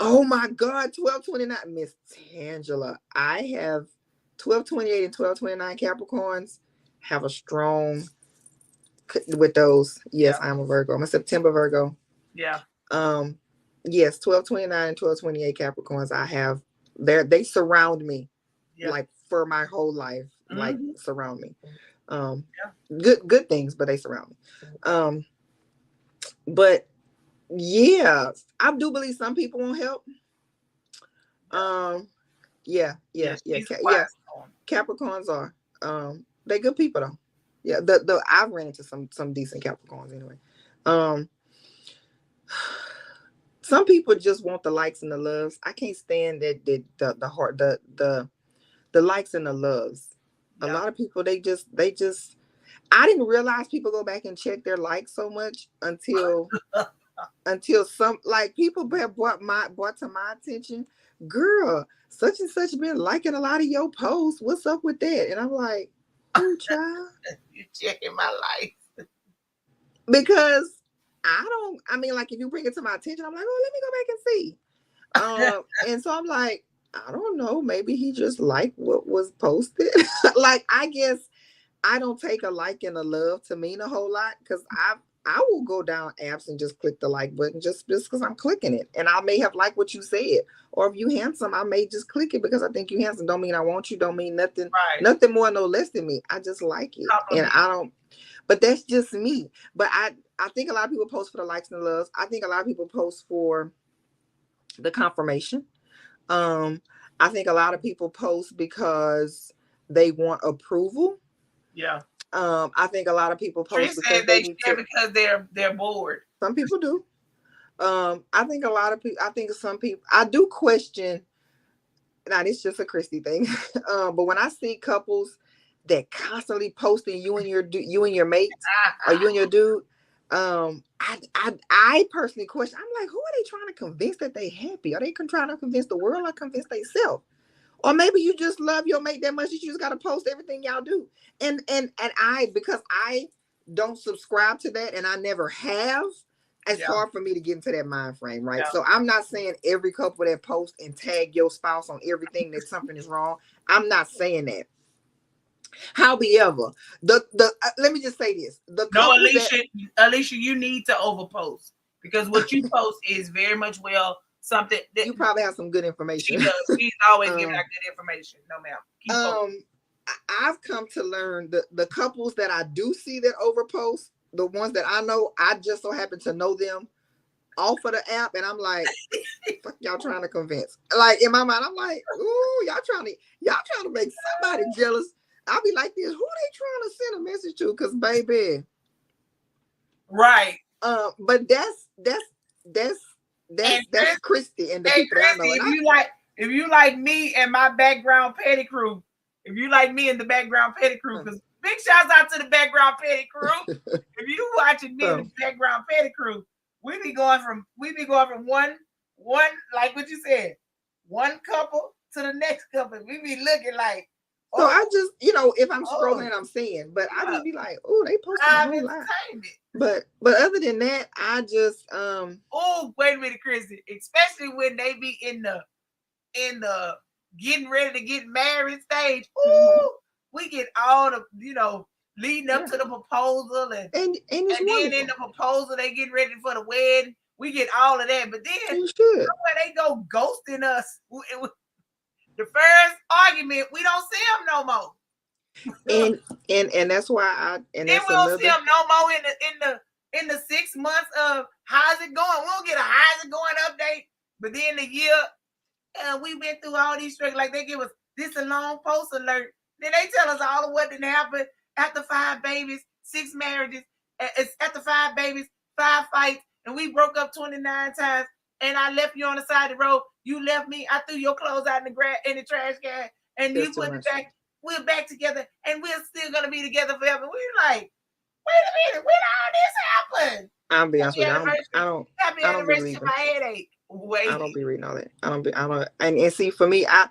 Oh my God, 1229, Miss Tangela. I have 1228 and 1229 Capricorns have a strong with those. Yes, I'm a Virgo. I'm a September Virgo. Yeah. Yes, 1229 and 1228 Capricorns. I have they surround me like for my whole life. Like surround me. Good things, but they surround me. But yeah, I do believe some people want help. Yeah. Capricorns are they good people though. Yeah, I've ran into some decent Capricorns anyway. Some people just want the likes and the loves. I can't stand that the heart the likes and the loves. A lot of people they just I didn't realize people go back and check their likes so much until some like people have brought to my attention, girl, such and such been liking a lot of your posts. What's up with that? And I'm like, oh child, you checking my life. Because I mean, like if you bring it to my attention, I'm like, oh, let me go back and see. And so I'm like, I don't know. Maybe he just liked what was posted. Like, I guess I don't take a like and a love to mean a whole lot, because I will go down apps and just click the like button just because I'm clicking it. And I may have liked what you said. Or if you handsome, I may just click it because I think you handsome. Don't mean I want you, don't mean nothing, Right. nothing more, no less than me. I just like it. And Compliment. I don't, but that's just me. But I think a lot of people post for the likes and the loves. I think a lot of people post for the confirmation. Um, I think a lot of people post because they want approval. Yeah. I think a lot of people Tree post said because they they need share to. because they're bored. Some people do. I think a lot of people. I think some people. I do question. Now, it's just a Kristi thing. But when I see couples that constantly posting you and your mate, or you and your dude, I personally question. I'm like, who are they trying to convince that they happy? Are they trying to convince the world or convince themselves? Or maybe you just love your mate that much that you just gotta post everything y'all do. And I, because I don't subscribe to that and I never have, it's Yeah. hard for me to get into that mind frame, right? Yeah. So I'm not saying every couple that post and tag your spouse on everything that something is wrong. I'm not saying that. However, the let me just say this: the No, couples that Alicia, you need to overpost because what you post is very much something that you probably have some good she information. does. She's always giving out um, good information. No, ma'am. Keep posting. um, I've come to learn the couples that I do see that overpost, the ones that I know, I just so happen to know them off of the app, and I'm like, fuck y'all trying to convince. Like, in my mind, I'm like, ooh, y'all trying to make somebody jealous. I'll be like this, who they trying to send a message to? Cause baby. Right. But that's And that's Kristi and the hey, people that I know. Kristi, And if you like me and my background petty crew, if you like me and the background petty crew, because big shouts out to the background petty crew. If you watching me and the background petty crew, we be going from one like what you said, one couple to the next couple. We be looking like, so I just, if I'm scrolling, I'm seeing, but I yeah, just be like, oh, they posting a whole lot. But other than that, I just oh, wait a minute, Kristi. Especially when they be in the getting ready to get married stage. Ooh, we get all the leading up to the proposal and then in the proposal they get ready for the wedding. We get all of that, but then somewhere they go ghosting us. The first argument, we don't see them no more. And that's why then we don't see them no more in the 6 months of how's it going. We don't get a how's it going update. But then the year we went through all these struggles, like they give us this a long post alert. Then they tell us all of what didn't happen after 5 babies, 6 marriages, it's after 5 babies, 5 fights, and we broke up 29 times. And I left you on the side of the road. You left me. I threw your clothes out in the trash can, and you put it back. We're back together, and we're still gonna be together forever. We're like, wait a minute, when all this happened? I'll be honest with you, Happy anniversary to my headache. Wait. I don't be reading all that. I don't. And see, for me, I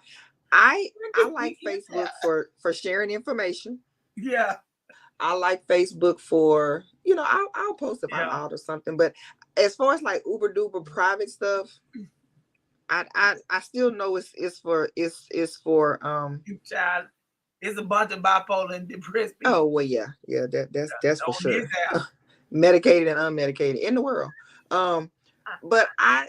like Facebook for sharing information. Yeah. I like Facebook for, I'll post if I'm out or something. But as far as like uber duper private stuff, I still know it's for child. It's a bunch of bipolar and depressed people. Oh well, yeah, that's for sure. Medicated and unmedicated in the world. But I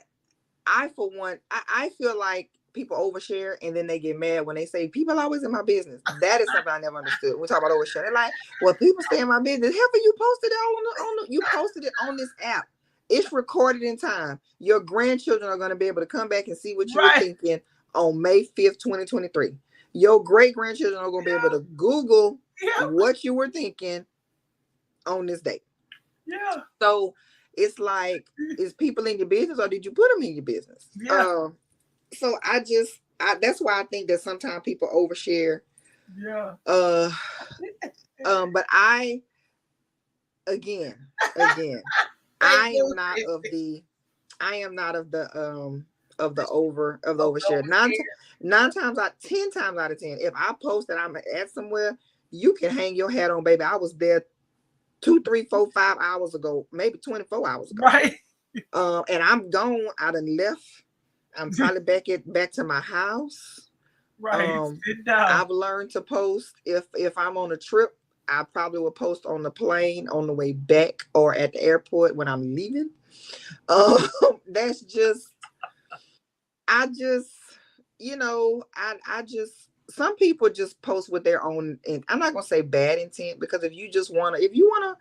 for one, I feel like people overshare and then they get mad when they say people always in my business. That is something I never understood. We talk about overshare. They're like, well, people stay in my business. Hell, you posted it you posted it on this app. It's recorded in time. Your grandchildren are going to be able to come back and see what you were thinking on May 5th, 2023. Your great grandchildren are going to be able to Google what you were thinking on this date. Yeah. So it's like, is people in your business or did you put them in your business? Yeah. So that's why I think that sometimes people overshare. Yeah. But I am not of the overshare. 10 times out of 10, if I post that I'm at somewhere, you can hang your hat on, baby. I was there 2, 3, 4, 5 hours ago, maybe 24 hours ago. Right. And I'm gone. I done left. I'm probably back to my house. Right. Sit down. I've learned to post if I'm on a trip. I probably will post on the plane on the way back or at the airport when I'm leaving. Um, that's just I just I just some people just post with their own, and I'm not gonna say bad intent, because if you wanna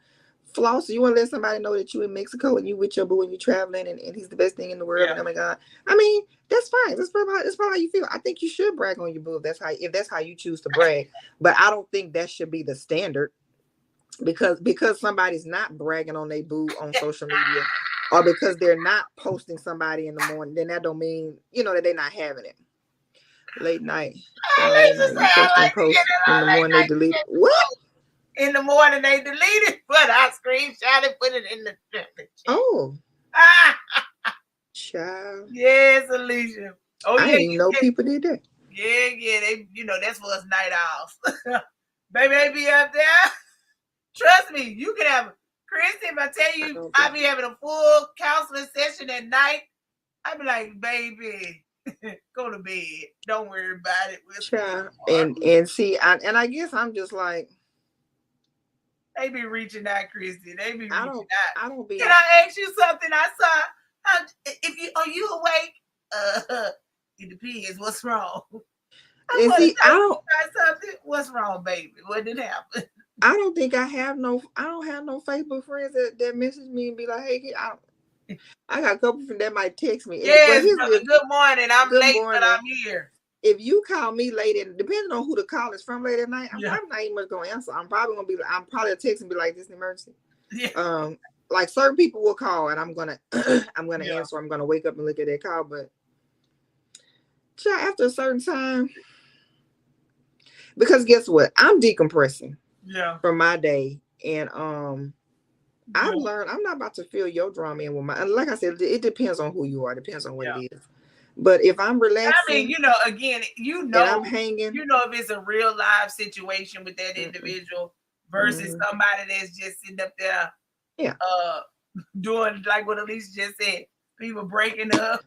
floss, you wanna let somebody know that you in Mexico and you with your boo and you traveling, and he's the best thing in the world, Yeah. and oh my god, I mean, that's fine. That's probably how you feel. I think you should brag on your boo if that's how you choose to brag. But I don't think that should be the standard, because somebody's not bragging on their boo on social media, or because they're not posting somebody in the morning, then that don't mean that they're not having it. Late night. Late Let's just night. say You I posting like to get posts it in the on late morning, they night. delete. What? In the morning they delete it, but I screenshot it, put it in the chat. Oh, Ah, child. yes, Alicia. Oh I yeah, didn't even know people did that. yeah. They, that's for us night owls. Baby, they be up there. Trust me, you can have Kristi. If I tell you, I be having a full counseling session at night. I be like, baby, go to bed. Don't worry about it. We'll see Child. tomorrow. And see, I guess I'm just like, They be reaching out, Kristi. They be reaching I out. don't be. Can I ask you something? I saw. If you are you awake? It depends. What's wrong? I And want to see, tell you about something. What's wrong, baby? What did happen? I don't think I don't have no Facebook friends that message me and be like, hey, I got a couple of that might text me. But Yes, here's brother. the Good morning. I'm good late, but morning. I'm here. If you call me late, and depending on who the call is from late at night, I'm Yeah. probably not even much gonna answer. I'm probably a text and be like, this is an emergency. Yeah. Like certain people will call and I'm gonna Yeah. answer. I'm gonna wake up and look at that call. But after a certain time, because guess what? I'm decompressing from my day. And I've learned I'm not about to fill your drama in with my, and like I said, it depends on who you are, depends on what it is. But if I'm relaxing, again, and I'm hanging, if it's a real live situation with that individual versus somebody that's just sitting up there, doing like what Elise just said, people breaking up,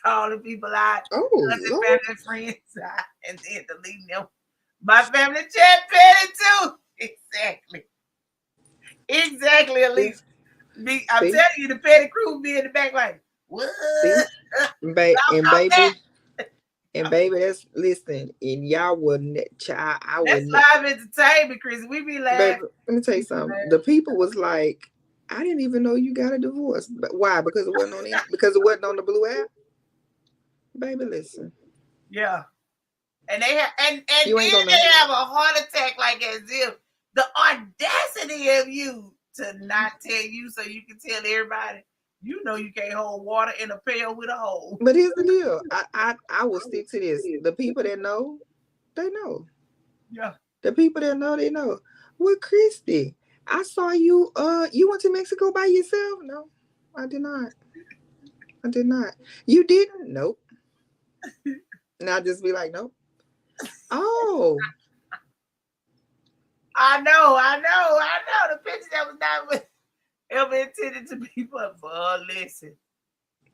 calling people out, family and friends out, and then deleting them. My family chat petty too. Exactly, Elise. I'm telling you, the petty crew be in the back like, what? And baby, that's listen, and y'all wouldn't, child. That's live entertainment, Chris. We be laughing. Baby, let me tell you something. The people was like, I didn't even know you got a divorce. But why? Because it wasn't on the blue app. Baby, listen. Yeah. And they have and then they have a heart attack like as if the audacity of you to not tell you so you can tell everybody. You know you can't hold water in a pail with a hole. But here's the deal. I will stick to this. The people that know, they know. Yeah. The people that know, they know. Well, Kristi, I saw you you went to Mexico by yourself? No, I did not. You didn't? Nope. And I'll just be like, nope. Oh. I know. The picture that was not ever intended to be, but listen.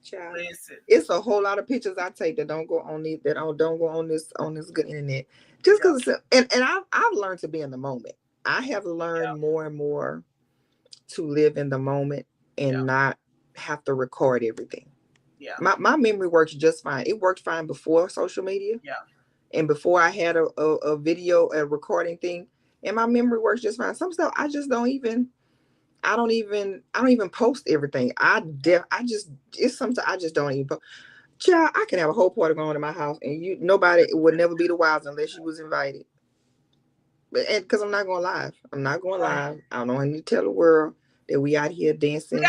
Child. Listen. It's a whole lot of pictures I take that don't go on this good internet. Just because and I've learned to be in the moment. I have learned more and more to live in the moment and not have to record everything. Yeah. My memory works just fine. It worked fine before social media. Yeah. And before I had a video, a recording thing, and my memory works just fine. Some stuff I don't even post everything. It's something I just don't even post. Child, I can have a whole party going on in my house and nobody would never be the wiser unless you was invited. And because I'm not going live. I don't know. I need to tell the world that we out here dancing.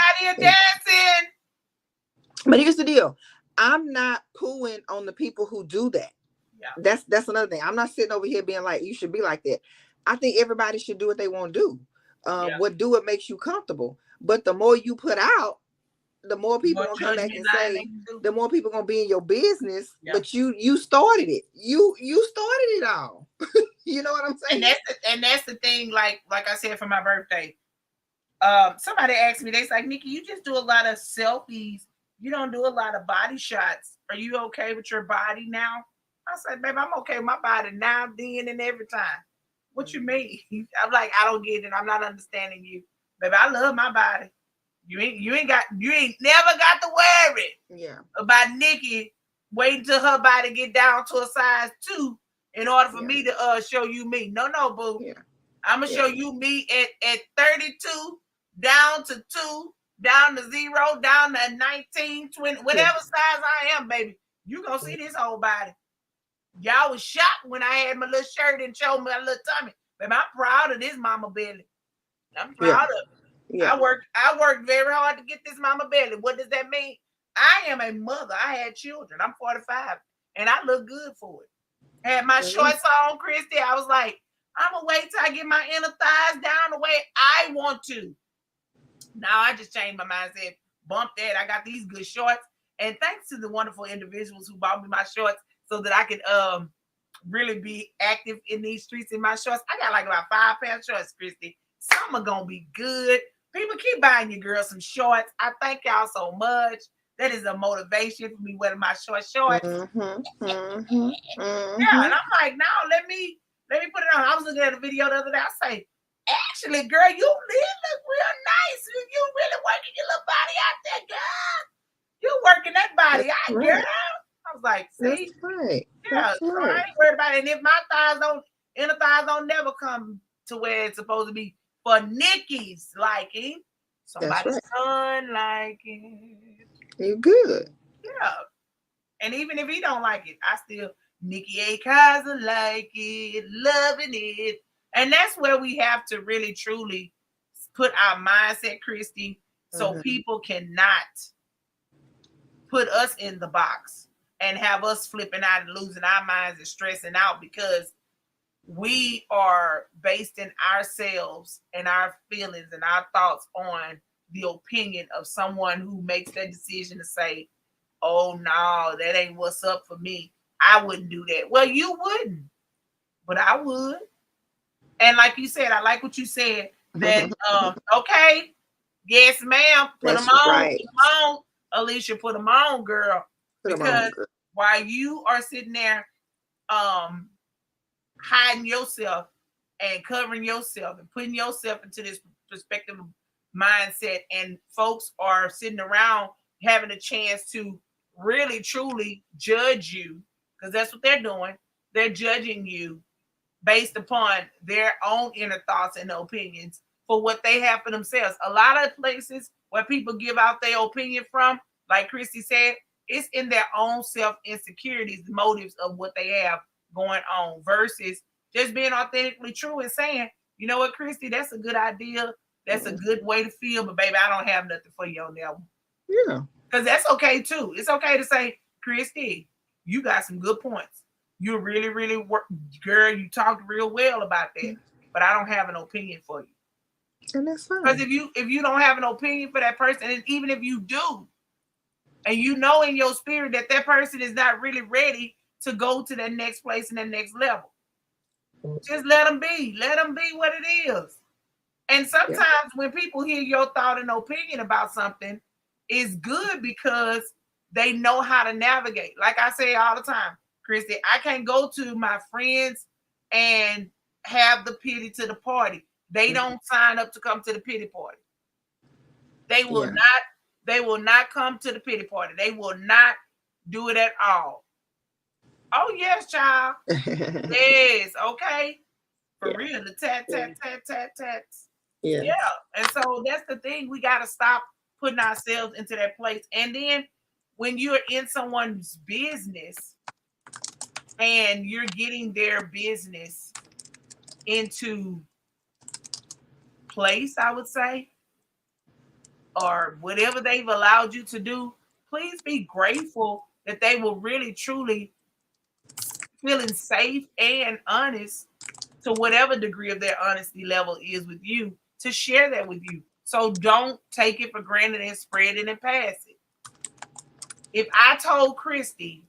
But here's the deal. I'm not pooing on the people who do that. Yeah. That's another thing. I'm not sitting over here being like, you should be like that. I think everybody should do what they want to do. What makes you comfortable. But the more you put out, the more people gonna come back and say, the more people gonna be in your business. Yeah. But you started it. You started it all. You know what I'm saying? And that's the thing. Like I said for my birthday, somebody asked me. They's like, Nikki, you just do a lot of selfies you don't do a lot of body shots. Are you okay with your body now? I said, babe, I'm okay with my body now, then, and every time. What you mean? I'm like, I don't get it. I'm not understanding you. Baby, I love my body. You ain't never got to worry about Nikki waiting till her body get down to a size 2 in order for me to show you me. No, boo. Yeah. I'm gonna show you me at 32, down to 2, down to 0, down to 19, 20, whatever size I am, baby. You gonna see this whole body. Y'all was shocked when I had my little shirt and showed my little tummy. But I'm proud of this mama belly. I'm proud of it. Yeah. I worked very hard to get this mama belly. What does that mean? I am a mother. I had children. I'm 45 and I look good for it. Had my shorts on, Kristi. I was like, I'm gonna wait till I get my inner thighs down the way I want to. Now I just changed my mindset. Bump that. I got these good shorts. And thanks to the wonderful individuals who bought me my shorts so that I could really be active in these streets in my shorts. I got like about 5 pairs of shorts, Kristi. Some are gonna be good. People keep buying your girl some shorts. I thank y'all so much. That is a motivation for me wearing my shorts. Yeah, and I'm like, no, let me put it on. I was looking at a video the other day. I say, actually, girl, you really look real nice. You really working your little body out there, girl. You working that body out, girl. I was like, see, yeah, so I ain't worried about it. And if my inner thighs don't never come to where it's supposed to be for Nikki's liking, somebody's son liking. You good. Yeah. And even if he don't like it, I still Nikki A. Kaiser like it, loving it. And that's where we have to really truly put our mindset, Kristi, so people cannot put us in the box and have us flipping out and losing our minds and stressing out because we are basing ourselves and our feelings and our thoughts on the opinion of someone who makes that decision to say, oh no, that ain't what's up for me. I wouldn't do that. Well, you wouldn't, but I would. And like you said, I like what you said that, okay, yes, ma'am, put them on, put them on. Alicia, put them on, girl. Because while you are sitting there hiding yourself and covering yourself and putting yourself into this perspective mindset, and folks are sitting around having a chance to really truly judge you, because that's what they're doing. They're judging you based upon their own inner thoughts and opinions for what they have for themselves. A lot of places where people give out their opinion from, like Kristi said, it's in their own self-insecurities, the motives of what they have going on, versus just being authentically true and saying, you know what, Kristi, that's a good idea. That's a good way to feel, but baby, I don't have nothing for you on that one. Yeah. Because that's okay too. It's okay to say, Kristi, you got some good points. You really, really work, girl, you talked real well about that, but I don't have an opinion for you. And that's fine. Because if you don't have an opinion for that person, and even if you do, and you know in your spirit that that person is not really ready to go to that next place and that next level, just let them be. Let them be what it is. And sometimes when people hear your thought and opinion about something, it's good because they know how to navigate. Like I say all the time, Kristi, I can't go to my friends and have the pity to the party. They don't sign up to come to the pity party. They will not come to the pity party. They will not do it at all. Oh, yes, child. Yes, okay. For real, the tat. Yeah. And so that's the thing. We got to stop putting ourselves into that place. And then when you're in someone's business and you're getting their business into place, I would say, or whatever they've allowed you to do, please be grateful that they will really, truly feeling safe and honest to whatever degree of their honesty level is with you, to share that with you. So don't take it for granted and spread it and pass it. If I told Kristi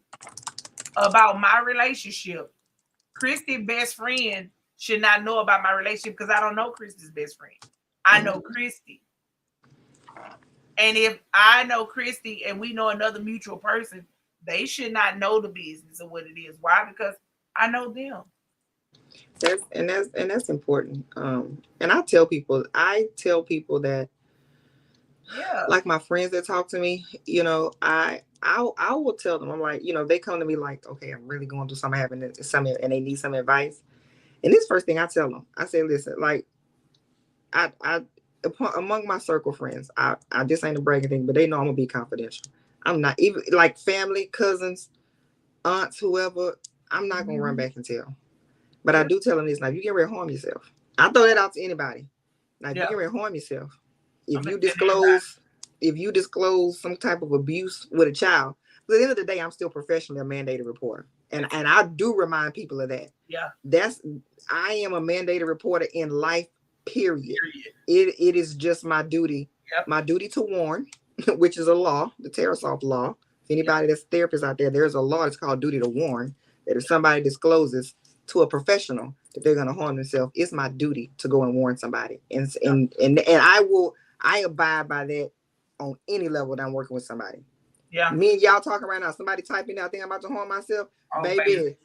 about my relationship, Kristi's best friend should not know about my relationship because I don't know Kristi's best friend. I know Kristi. And if I know Kristi and we know another mutual person, they should not know the business of what it is. Why? Because I know them. That's important. And I tell people that, Yeah. like my friends that talk to me, I will tell them. I'm like, they come to me like, okay, I'm really going through something, having some, and they need some advice. And this first thing I tell them, I say, listen, like, I among my circle friends, I this ain't a bragging thing, but they know I'm gonna be confidential. I'm not even like family, cousins, aunts, whoever. I'm not gonna run back and tell. But I do tell them this: now, if you get ready to harm yourself, I throw that out to anybody. Now, if you get ready to harm yourself, if you disclose, some type of abuse with a child, but at the end of the day, I'm still professionally a mandated reporter, and I do remind people of that. Yeah. I am a mandated reporter in life. Period. It is just my duty. Yep. My duty to warn, which is a law, the Tarasoff law. If anybody that's therapists out there's a law that's called duty to warn. That if somebody discloses to a professional that they're going to harm themselves, it's my duty to go and warn somebody. And I abide by that on any level that I'm working with somebody. Yeah. Me and y'all talking right now. Somebody typing out, think I'm about to harm myself. Oh, baby,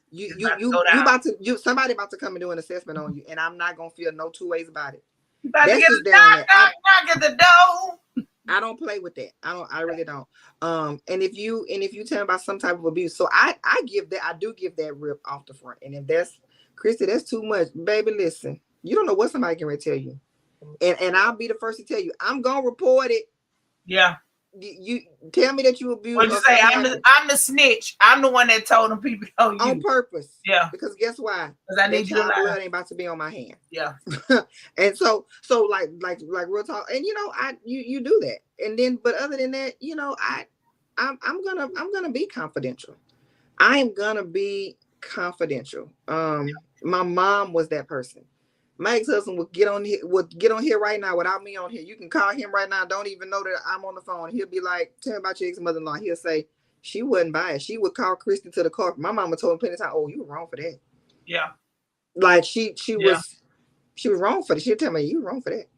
somebody about to come and do an assessment on you, and I'm not gonna feel no two ways about it. You about to get a knock at the door. I don't play with that. I really don't. And if you tell me about some type of abuse, so I do give that rip off the front. And if that's Kristi, that's too much, baby. Listen, you don't know what somebody can tell you, and I'll be the first to tell you, I'm gonna report it. Yeah. You tell me that you abuse. What you say? I'm the snitch. I'm the one that told them people on purpose. Yeah. Because guess why? Because I need your blood ain't about to be on my hand. Yeah. And so like real talk, and you do that, and then but other than that, I'm gonna be confidential. I am gonna be confidential. My mom was that person. My ex-husband would get on here right now without me on here. You can call him right now. Don't even know that I'm on the phone. He'll be like, tell me about your ex-mother-in-law. He'll say, she wouldn't buy it. She would call Kristi to the car. My mama told him plenty of time, oh, you were wrong for that. Yeah. Like she was wrong for that. She'll tell me, you wrong for that.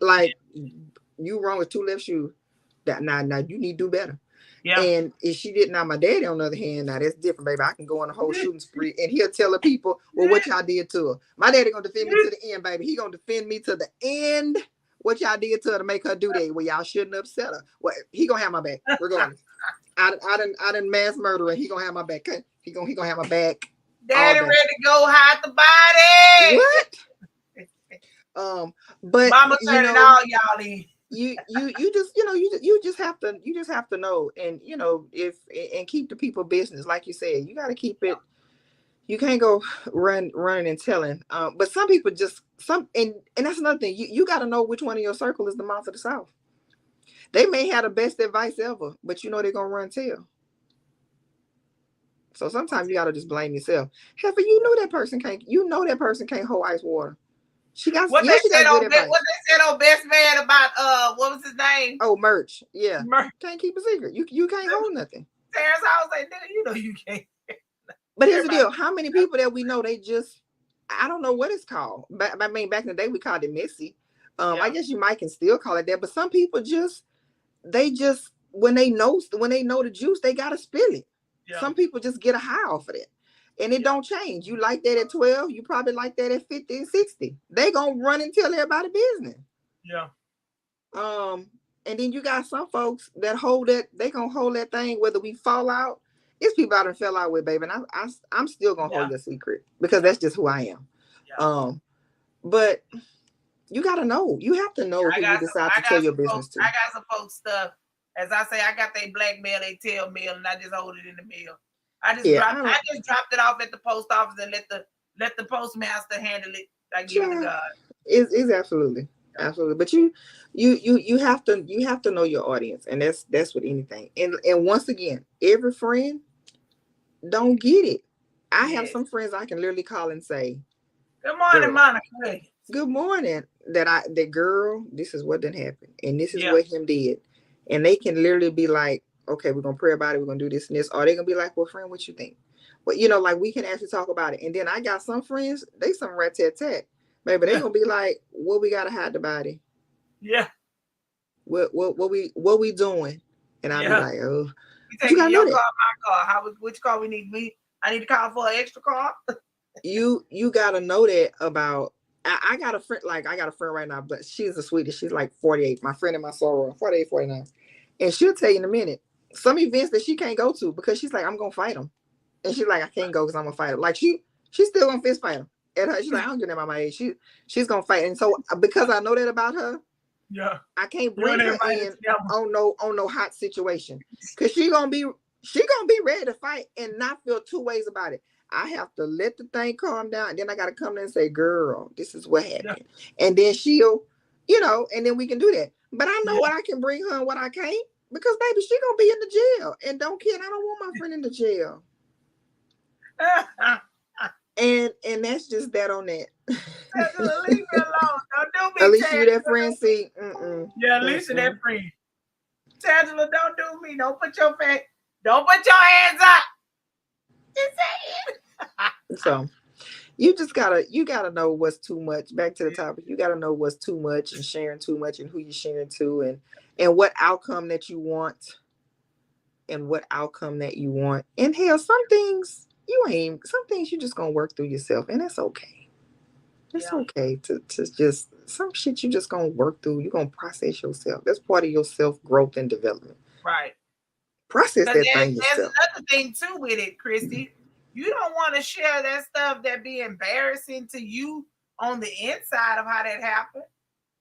Like you wrong with two left shoes. Now you need to do better. Yeah. And if she did, now my daddy, on the other hand, now that's different, baby. I can go on a whole shooting spree, and he'll tell the people, well, what y'all did to her. My daddy gonna defend me to the end, baby. He gonna defend me to the end. What y'all did to her to make her do that? Well, y'all shouldn't upset her. Well, he gonna have my back regardless. I done mass murder, and he gonna have my back. He gonna have my back. Daddy ready to go hide the body. What? But Mama turning all y'all in. You just have to know, and and keep the people business, like you said. You got to keep it. You can't go running and telling. But some people and that's another thing. You got to know which one of your circle is the mouth of the South. They may have the best advice ever, but they're gonna run tell. So sometimes you got to just blame yourself. Heifer, that person can't hold ice water. What they said on Best Man about what was his name? Oh, Merch. Yeah. Can't keep a secret. You can't hold nothing. Terrence, I was like, nigga, you can't. But here's the deal. How many people that we know, I don't know what it's called. But I mean, back in the day we called it messy. I guess you might can still call it that, but some people when they know the juice, they gotta spill it. Yeah. Some people just get a high off of it. And it don't change. You like that at 12, you probably like that at 50 and 60. They gonna run and tell everybody business. Yeah. And then you got some folks that they gonna hold that thing whether we fall out. It's people I done fell out with, baby. And I'm still gonna hold your secret because that's just who I am. Yeah. But you gotta know. You have to know who you decide to tell your business to. I got some folks stuff. As I say, I got they black mail, they tail mail, and I just hold it in the mail. I just dropped it off at the post office and let the postmaster handle it. I give it to God. It's absolutely. But you have to know your audience, and that's with anything. And once again, every friend don't get it. I have some friends I can literally call and say, "Good morning, Monica. Good morning." That girl, this is what didn't happen, and this is what him did, and they can literally be like, okay, we're gonna pray about it, we're gonna do this and this, or they're gonna be like, well, friend, what you think? Well, like we can actually talk about it. And then I got some friends, they some rat tat tat. Maybe they gonna be like, well, we gotta hide the body. Yeah. what we doing? And I'll be Yeah. like, oh, You but you taking gotta know your that. car, my car. Which car we need? I need to call for an extra car. You gotta know that about. I got a friend, like I got a friend right now, but she's the sweetest. She's like 48. My friend in my sorrow, 48, 49. And she'll tell you in a minute some events that she can't go to because she's like, I'm gonna fight them. And she's like, I can't go because I'm gonna fight him. Like she's still gonna fist fight him. And she's like, I don't give them at my age. She's gonna fight. And so because I know that about her, Yeah. I can't You bring and her everybody in together. on no hot situation. Cause she gonna be ready to fight and not feel two ways about it. I have to let the thing calm down. And then I gotta come in and say, girl, this is what Yeah. happened. And then she'll, and then we can do that. But I know Yeah. what I can bring her and what I can't. Because baby, she gonna be in the jail. And don't kid, I don't want my friend in the jail. And that's just that on that. Tangela, leave me alone. Don't do me, Alicia, you that Tangela. friend? See, mm-mm, Yeah, Lisa, that mm-mm. friend. Tangela, don't do me. Don't put your hands up. Just say it. So you gotta know what's too much. Back to the topic, you gotta know what's too much and sharing too much and who you're sharing to and what outcome that you want and what outcome that you want. And hell, some things you just gonna work through yourself, and that's okay. It's Yeah, okay to just some shit you just gonna work through. You're gonna process yourself. That's part of your self growth and development. right. Process Because that thing there's yourself. another thing too with it, Kristi. You don't want to share that stuff that be embarrassing to you on the inside of how that happened.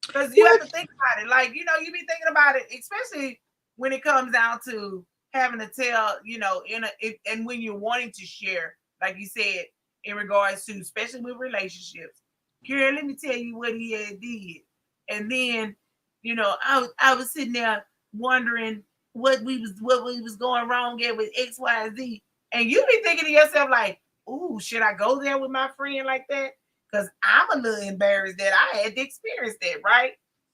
Because you have What? to think about it. Like, you be thinking about it, especially when it comes down to having to tell, and when you're wanting to share, like you said, in regards to, especially with relationships. Karen, let me tell you what he had did. And then, I was sitting there wondering what we was going wrong at with X, Y, and Z. And you be thinking to yourself, like, ooh, should I go there with my friend like that? Because I'm a little embarrassed that I had to experience that, right?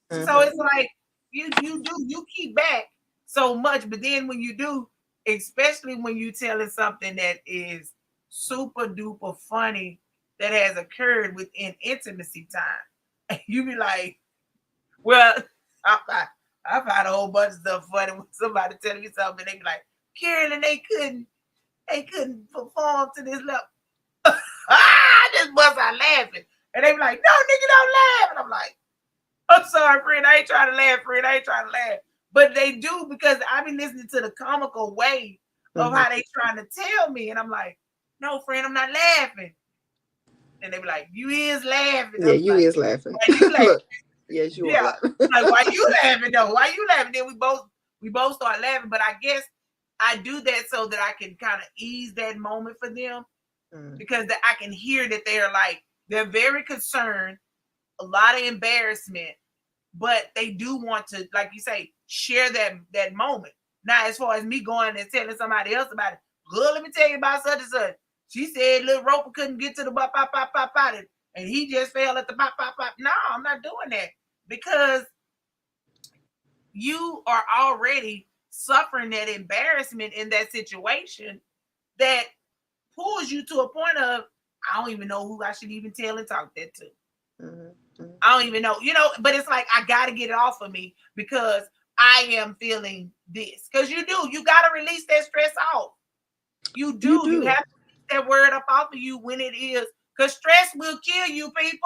So Mm-hmm. it's like you keep back so much, but then when you do, especially when you telling something that is super duper funny that has occurred within intimacy time, you be like, well, I find, I find a whole bunch of stuff funny when somebody telling me something, and they be like, Carolyn, they couldn't perform to this level. I just bust out laughing. And they be like, no, nigga, don't laugh. And I'm like, I'm sorry, friend. I ain't trying to laugh, friend. I ain't trying to laugh. But they do because I be listening to the comical way of Mm-hmm. how they trying to tell me. And I'm like, no, friend, I'm not laughing. And they be like, you is laughing. Yeah, I'm you like, is laughing. why you laughing? Look, yes, you are Yeah. laughing. I'm like, why you laughing though? Why you laughing? Then we both start laughing. But I guess I do that so that I can kind of ease that moment for them Mm. because I can hear that they're very concerned, a lot of embarrassment, but they do want to, like you say, share that moment. Now, as far as me going and telling somebody else about it, good, let me tell you about such and such. She said little Roper couldn't get to the pop, pop, pop, pop, pop, and he just fell at the pop, pop, pop. No, I'm not doing that because you are already suffering that embarrassment in that situation that pulls you to a point of I don't even know who I should even tell and talk that to. Mm-hmm. I don't even know, but it's like I gotta get it off of me because I am feeling this. Because you gotta release that stress off. You You do. You do. have to get that word up off of you when it is. Because stress will kill you, people.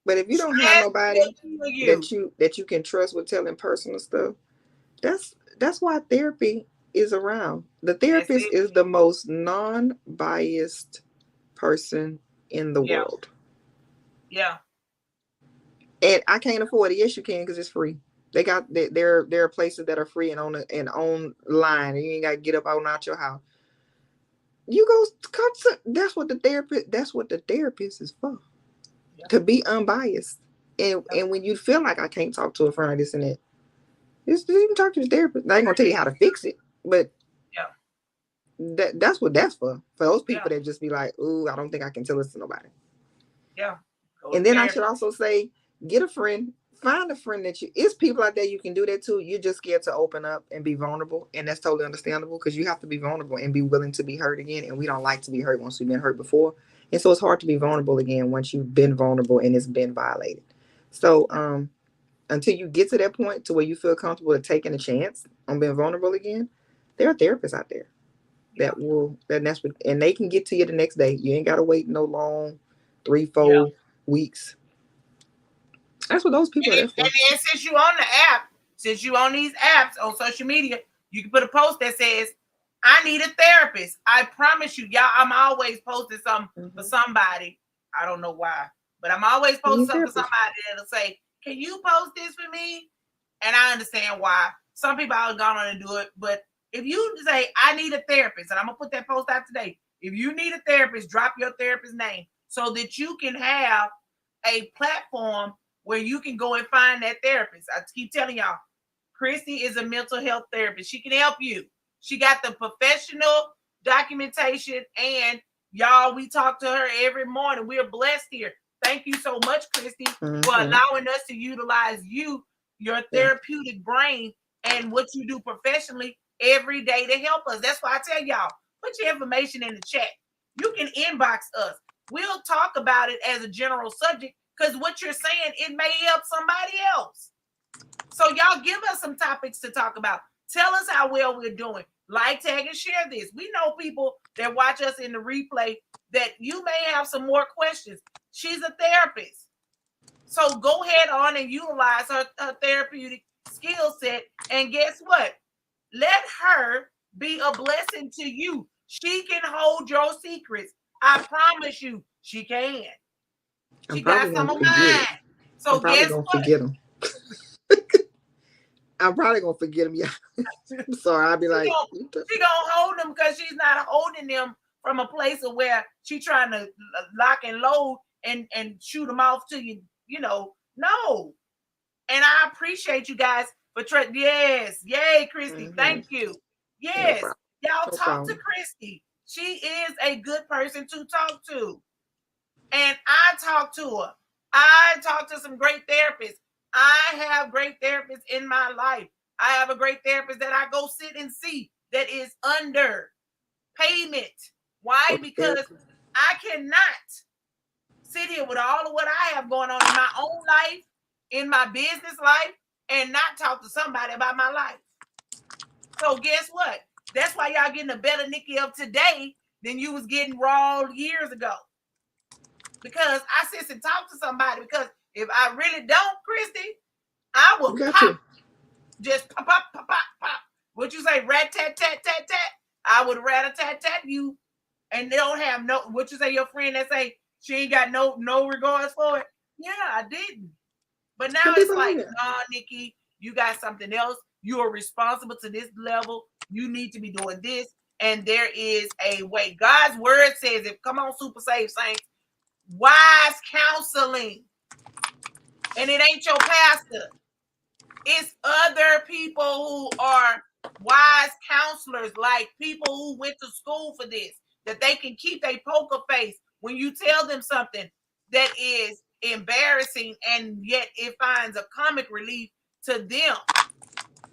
But if you don't have Stress will nobody kill you. that you can trust with telling personal stuff, that's why therapy is around. The That's therapist it. is the most non-biased person in the Yeah. world. Yeah. And I can't afford it. Yes, you can because it's free. They got there are places that are free and on online, and you ain't got to get up out and out your house. You go consult. That's what the therapist is for. Yeah. To be unbiased. And when you feel like I can't talk to a friend like this and that, just even talk to the therapist. I ain't gonna tell you how to fix it, but Yeah. that's what that's for. For those Yeah. people that just be like, ooh, I don't think I can tell this to nobody. Yeah. Go to And then I therapy. should also say, get a friend. Find a friend that it's people out there you can do that too. You're just scared to open up and be vulnerable. And that's totally understandable because you have to be vulnerable and be willing to be hurt again. And we don't like to be hurt once we've been hurt before. And so it's hard to be vulnerable again once you've been vulnerable and it's been violated. So until you get to that point to where you feel comfortable taking a chance on being vulnerable again, there are therapists out there Yeah. that will, and they can get to you the next day. You ain't got to wait no long 3, Yeah. 4 weeks. That's what those people are there for. And then since you on the app, since you on these apps on social media, you can put a post that says, I need a therapist. I promise you, y'all, I'm always posting something for somebody. I don't know why, but I'm always posting something for somebody that'll say, can you post this for me? And I understand why. Some people are gone on and do it, but if you say, I need a therapist, and I'm going to put that post out today. If you need a therapist, drop your therapist's name so that you can have a platform where you can go and find that therapist. I keep telling y'all, Kristi is a mental health therapist. She can help you. She got the professional documentation, and y'all, we talk to her every morning. We're blessed here. Thank you so much, Kristi, for allowing us to utilize your therapeutic brain, and what you do professionally every day to help us. That's why I tell y'all, put your information in the chat. You can inbox us. We'll talk about it as a general subject, because what you're saying, it may help somebody else. So y'all give us some topics to talk about. Tell us how well we're doing. Like, tag, and share this. We know people that watch us in the replay that you may have some more questions. She's a therapist. So go ahead on and utilize her therapeutic skill set. And guess what? Let her be a blessing to you. She can hold your secrets. I promise you, she can. She got some of mine. So guess what? Forget them. I'm probably gonna forget them. Yeah, I'm sorry. I'll be like, she gonna hold them because she's not holding them from a place of where she's trying to lock and load and shoot them off to you. You know, no. And I appreciate you guys for yes, yay, Kristi. Thank you. Yes, y'all talk to Kristi. She is a good person to talk to, and I talk to her. I talk to some great therapists. I have great therapists in my life. I have a great therapist that I go sit and see that is under payment. Why? Because I cannot sit here with all of what I have going on in my own life, in my business life, and not talk to somebody about my life. So guess what? That's why y'all getting a better Nikki of today than you was getting raw years ago. Because I sit and talk to somebody. Because if I really don't, Kristi, I will pop. Just pop, pop, pop, pop, pop. What you say, rat tat tat tat tat? I would rat a tat tat you, and they don't have no. What you say, your friend that say she ain't got no regards for it? Yeah, I didn't. But now it's like, nah, Nikki, you got something else. You are responsible to this level. You need to be doing this, and there is a way. God's word says, "If come on, super safe saints, wise counseling, and it ain't your pastor." It's other people who are wise counselors, like people who went to school for this, that they can keep a poker face when you tell them something that is embarrassing, and yet it finds a comic relief to them.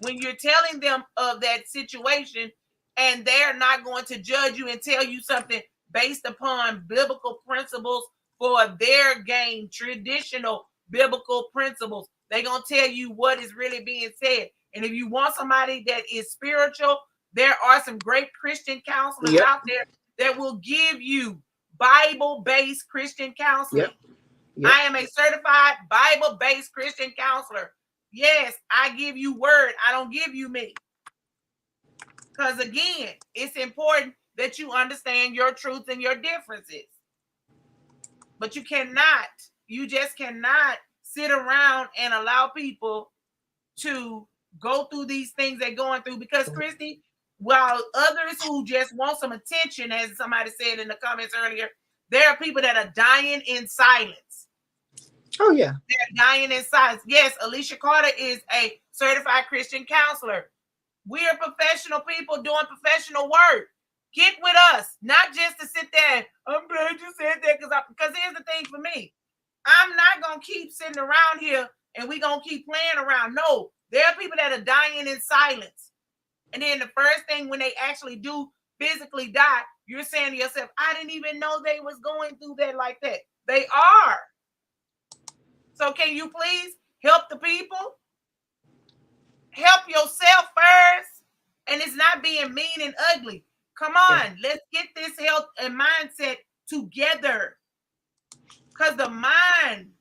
When you're telling them of that situation, and they're not going to judge you and tell you something based upon biblical principles for their game, traditional biblical principles. They're going to tell you what is really being said. And if you want somebody that is spiritual, there are some great Christian counselors out there that will give you Bible-based Christian counseling. I am a certified Bible-based Christian counselor. Yes, I give you word. I don't give you me. Because again, it's important that you understand your truths and your differences. But you just cannot sit around and allow people to go through these things they're going through. Because Kristi, while others who just want some attention, as somebody said in the comments earlier, there are people that are dying in silence. Oh, yeah. They're dying in silence. Yes, Alicia Carter is a certified Christian counselor. We are professional people doing professional work. Get with us, not just to sit there. I'm glad you said that, because here's the thing for me. I'm not going to keep sitting around here and we're going to keep playing around. No, there are people that are dying in silence. And then the first thing when they actually do physically die, you're saying to yourself, I didn't even know they was going through that like that. They are. So can you please help the people? Stop being mean and ugly. Come Yeah. on, let's get this health and mindset together. Because the mind,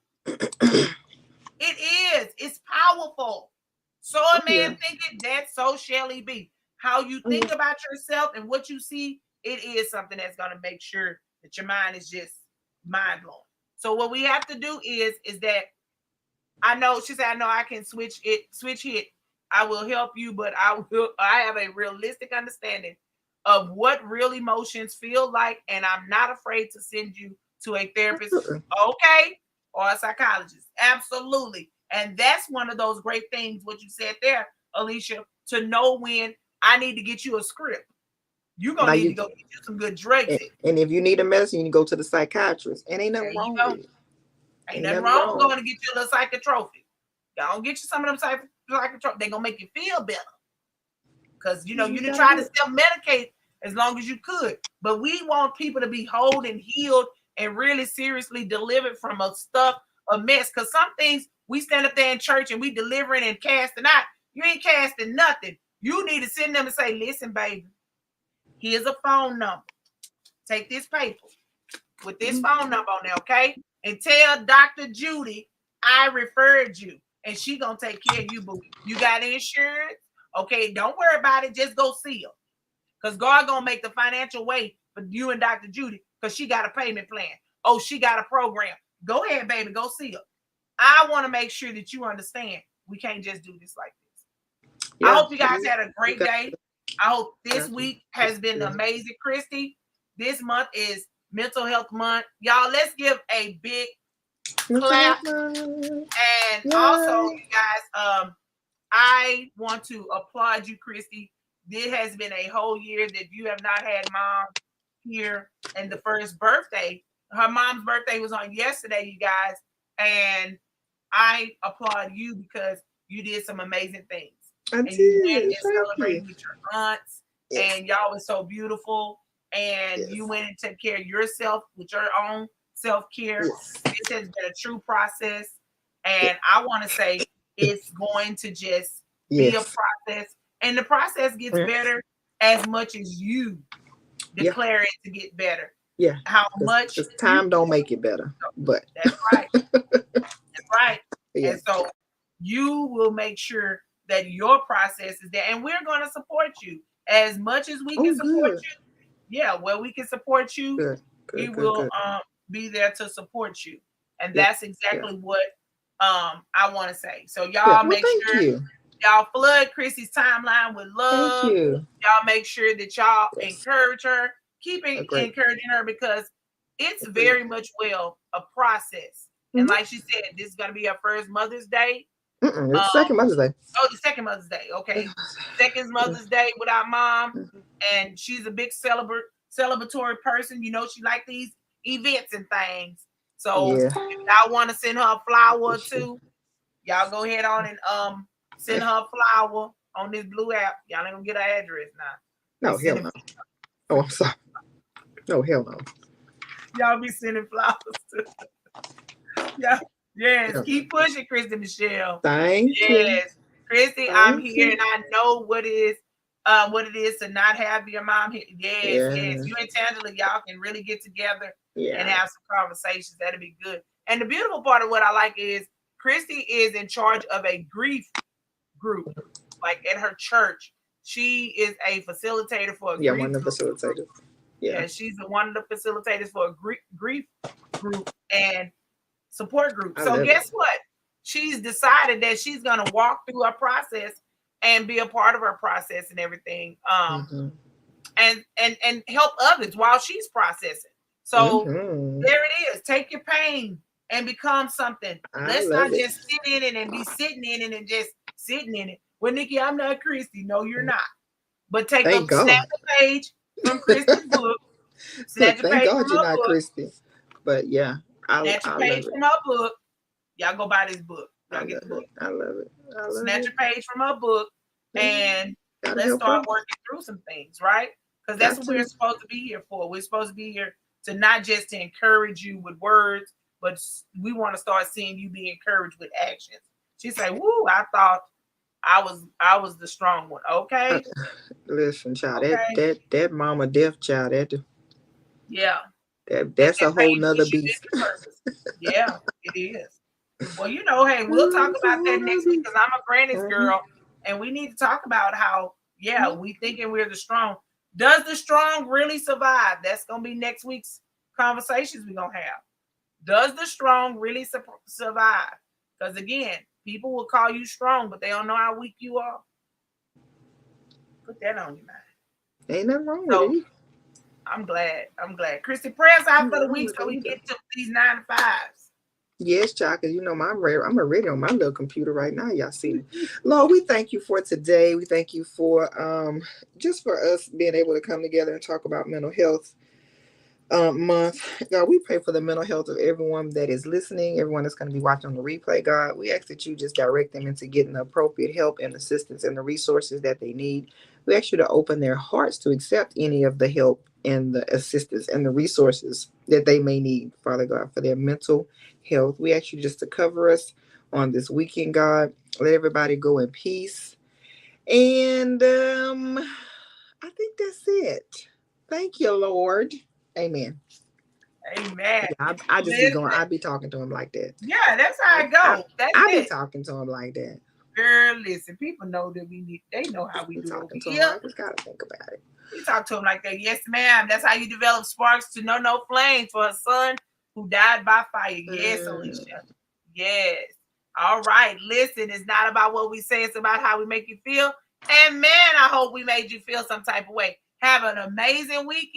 it's powerful. So a man thinketh, that so shall he be. How you think about yourself and what you see, it is something that's going to make sure that your mind is just mind blowing. So what we have to do is that I know she said, I know I can switch hit. I will help you, but I have a realistic understanding of what real emotions feel like, and I'm not afraid to send you to a therapist, okay, or a psychologist. Absolutely. And that's one of those great things, what you said there, Alicia, to know when I need to get you a script. You're going to need to go get you some good drugs. And if you need a medicine, you go to the psychiatrist. And ain't nothing wrong with it. Ain't nothing wrong with going to get you a little psychotropic. Y'all get you some of them psychotropic. They're going to make you feel better. Because, you didn't try to self-medicate as long as you could. But we want people to be whole and healed and really seriously delivered from a mess. Because some things we stand up there in church and we delivering and casting out. You ain't casting nothing. You need to send them and say, listen, baby, here's a phone number. Take this paper with this phone number on there, okay? And tell Dr. Judy I referred you. And she going to take care of you, boo. You got insurance? Okay, don't worry about it. Just go see her. Because God going to make the financial way for you and Dr. Judy because she got a payment plan. Oh, she got a program. Go ahead, baby. Go see her. I want to make sure that you understand we can't just do this like this. Yeah. I hope you guys had a great day. I hope this week has been amazing. Kristi, this month is Mental Health Month. Y'all, let's give a big clap. And also, you guys, I want to applaud you, Kristi. This has been a whole year that you have not had mom here. And the first birthday, her mom's birthday was on yesterday, you guys. And I applaud you because you did some amazing things. You went and celebrated with your aunts, and y'all was so beautiful. And you went and took care of yourself with your own self-care. This has been a true process. And I want to say it's going to just be a process. And the process gets better as much as you declare it to get better. Yeah. How much time don't make it better. But that's right. That's right. Yeah. And so you will make sure that your process is there. And we're going to support you as much as we can support you. Yeah, where we can support you, we will be there to support you. And that's exactly what I want to say. So y'all make sure y'all flood Kristi's timeline with love. Y'all make sure that y'all encourage her. Keep encouraging her because it's very much a process. And like she said, this is going to be her first Mother's Day. It's second Mother's Day. Oh, the second Mother's Day. Okay. Second Mother's Day with our mom. And she's a big celebratory person. She like these events and things. So if y'all want to send her a flower or two, y'all go ahead on and send her a flower on this blue app. Y'all ain't gonna get her address now. No, hell no. Oh, I'm sorry. No, hell no. Y'all be sending flowers to yeah. Yes, keep pushing, Kristi Michelle. Thank you. Kristi, I'm here and I know what it is to not have your mom here. Yes. You and Tangela, y'all can really get together and have some conversations. That'll be good. And the beautiful part of what I like is Kristi is in charge of a grief group, like at her church. She is a facilitator for a grief one of the facilitators. Yeah, she's one of the facilitators for a grief group and support group. So guess what? She's decided that she's going to walk through her process and be a part of her process and everything. And help others while she's processing. So there it is. Take your pain and become something. Let's not just sit in it and be sitting in it and just sitting in it. Well, Nikki, I'm not Kristi. No, you're not. But snap a page from Kristi's book. Thank God you're not Kristi. But yeah. Snatch a page from her book. Y'all go buy this book. Y'all get the book. I love it. Snatch a page from her book and let's start working through some things, right? Because that's what we're supposed to be here for. We're supposed to be here to not just to encourage you with words, but we want to start seeing you be encouraged with actions. She said, woo, I thought I was the strong one. Okay. Listen, child, Okay. that mama deaf child, Yeah. That that's a whole paid nother mission beast. and purpose. Yeah, it is. Well, hey, we'll talk That's a about whole that nother next week beast. because I'm a granny's Mhm. girl, and we need to talk about how, yeah, we thinking we're the strong. Does the strong really survive? That's gonna be next week's conversations we're gonna have. Does the strong really survive? Because again, people will call you strong, but they don't know how weak you are. Put that on your mind. Ain't nothing wrong with So it. I'm glad. I'm glad. Kristi, prayers out Ain't for nothing the wrong week with so it we either. get to these 9 to 5s. Yes, child, because I'm already on my little computer right now. Y'all see me. Lord, we thank you for today. We thank you for just for us being able to come together and talk about mental health month. God, we pray for the mental health of everyone that is listening, everyone that's going to be watching on the replay. God, we ask that you just direct them into getting the appropriate help and assistance and the resources that they need. We ask you to open their hearts to accept any of the help and the assistance and the resources that they may need, Father God, for their mental health. We ask you just to cover us on this weekend, God. Let everybody go in peace. And I think that's it. Thank you, Lord. Amen. Amen. Yeah, I just be Listen, going. I be talking to him like that. yeah, that's how it I goes. That's I be it. talking to him like that. Girl, listen, people know that we need, they know how Just we be do over talking to him. here. I just gotta think about it. We talk to him like that. Yes, ma'am. That's how you develop sparks to know no flames for her son who died by fire. Yes, Mm. Alicia. Yes. All right. Listen, it's not about what we say, it's about how we make you feel. And man, I hope we made you feel some type of way. Have an amazing weekend.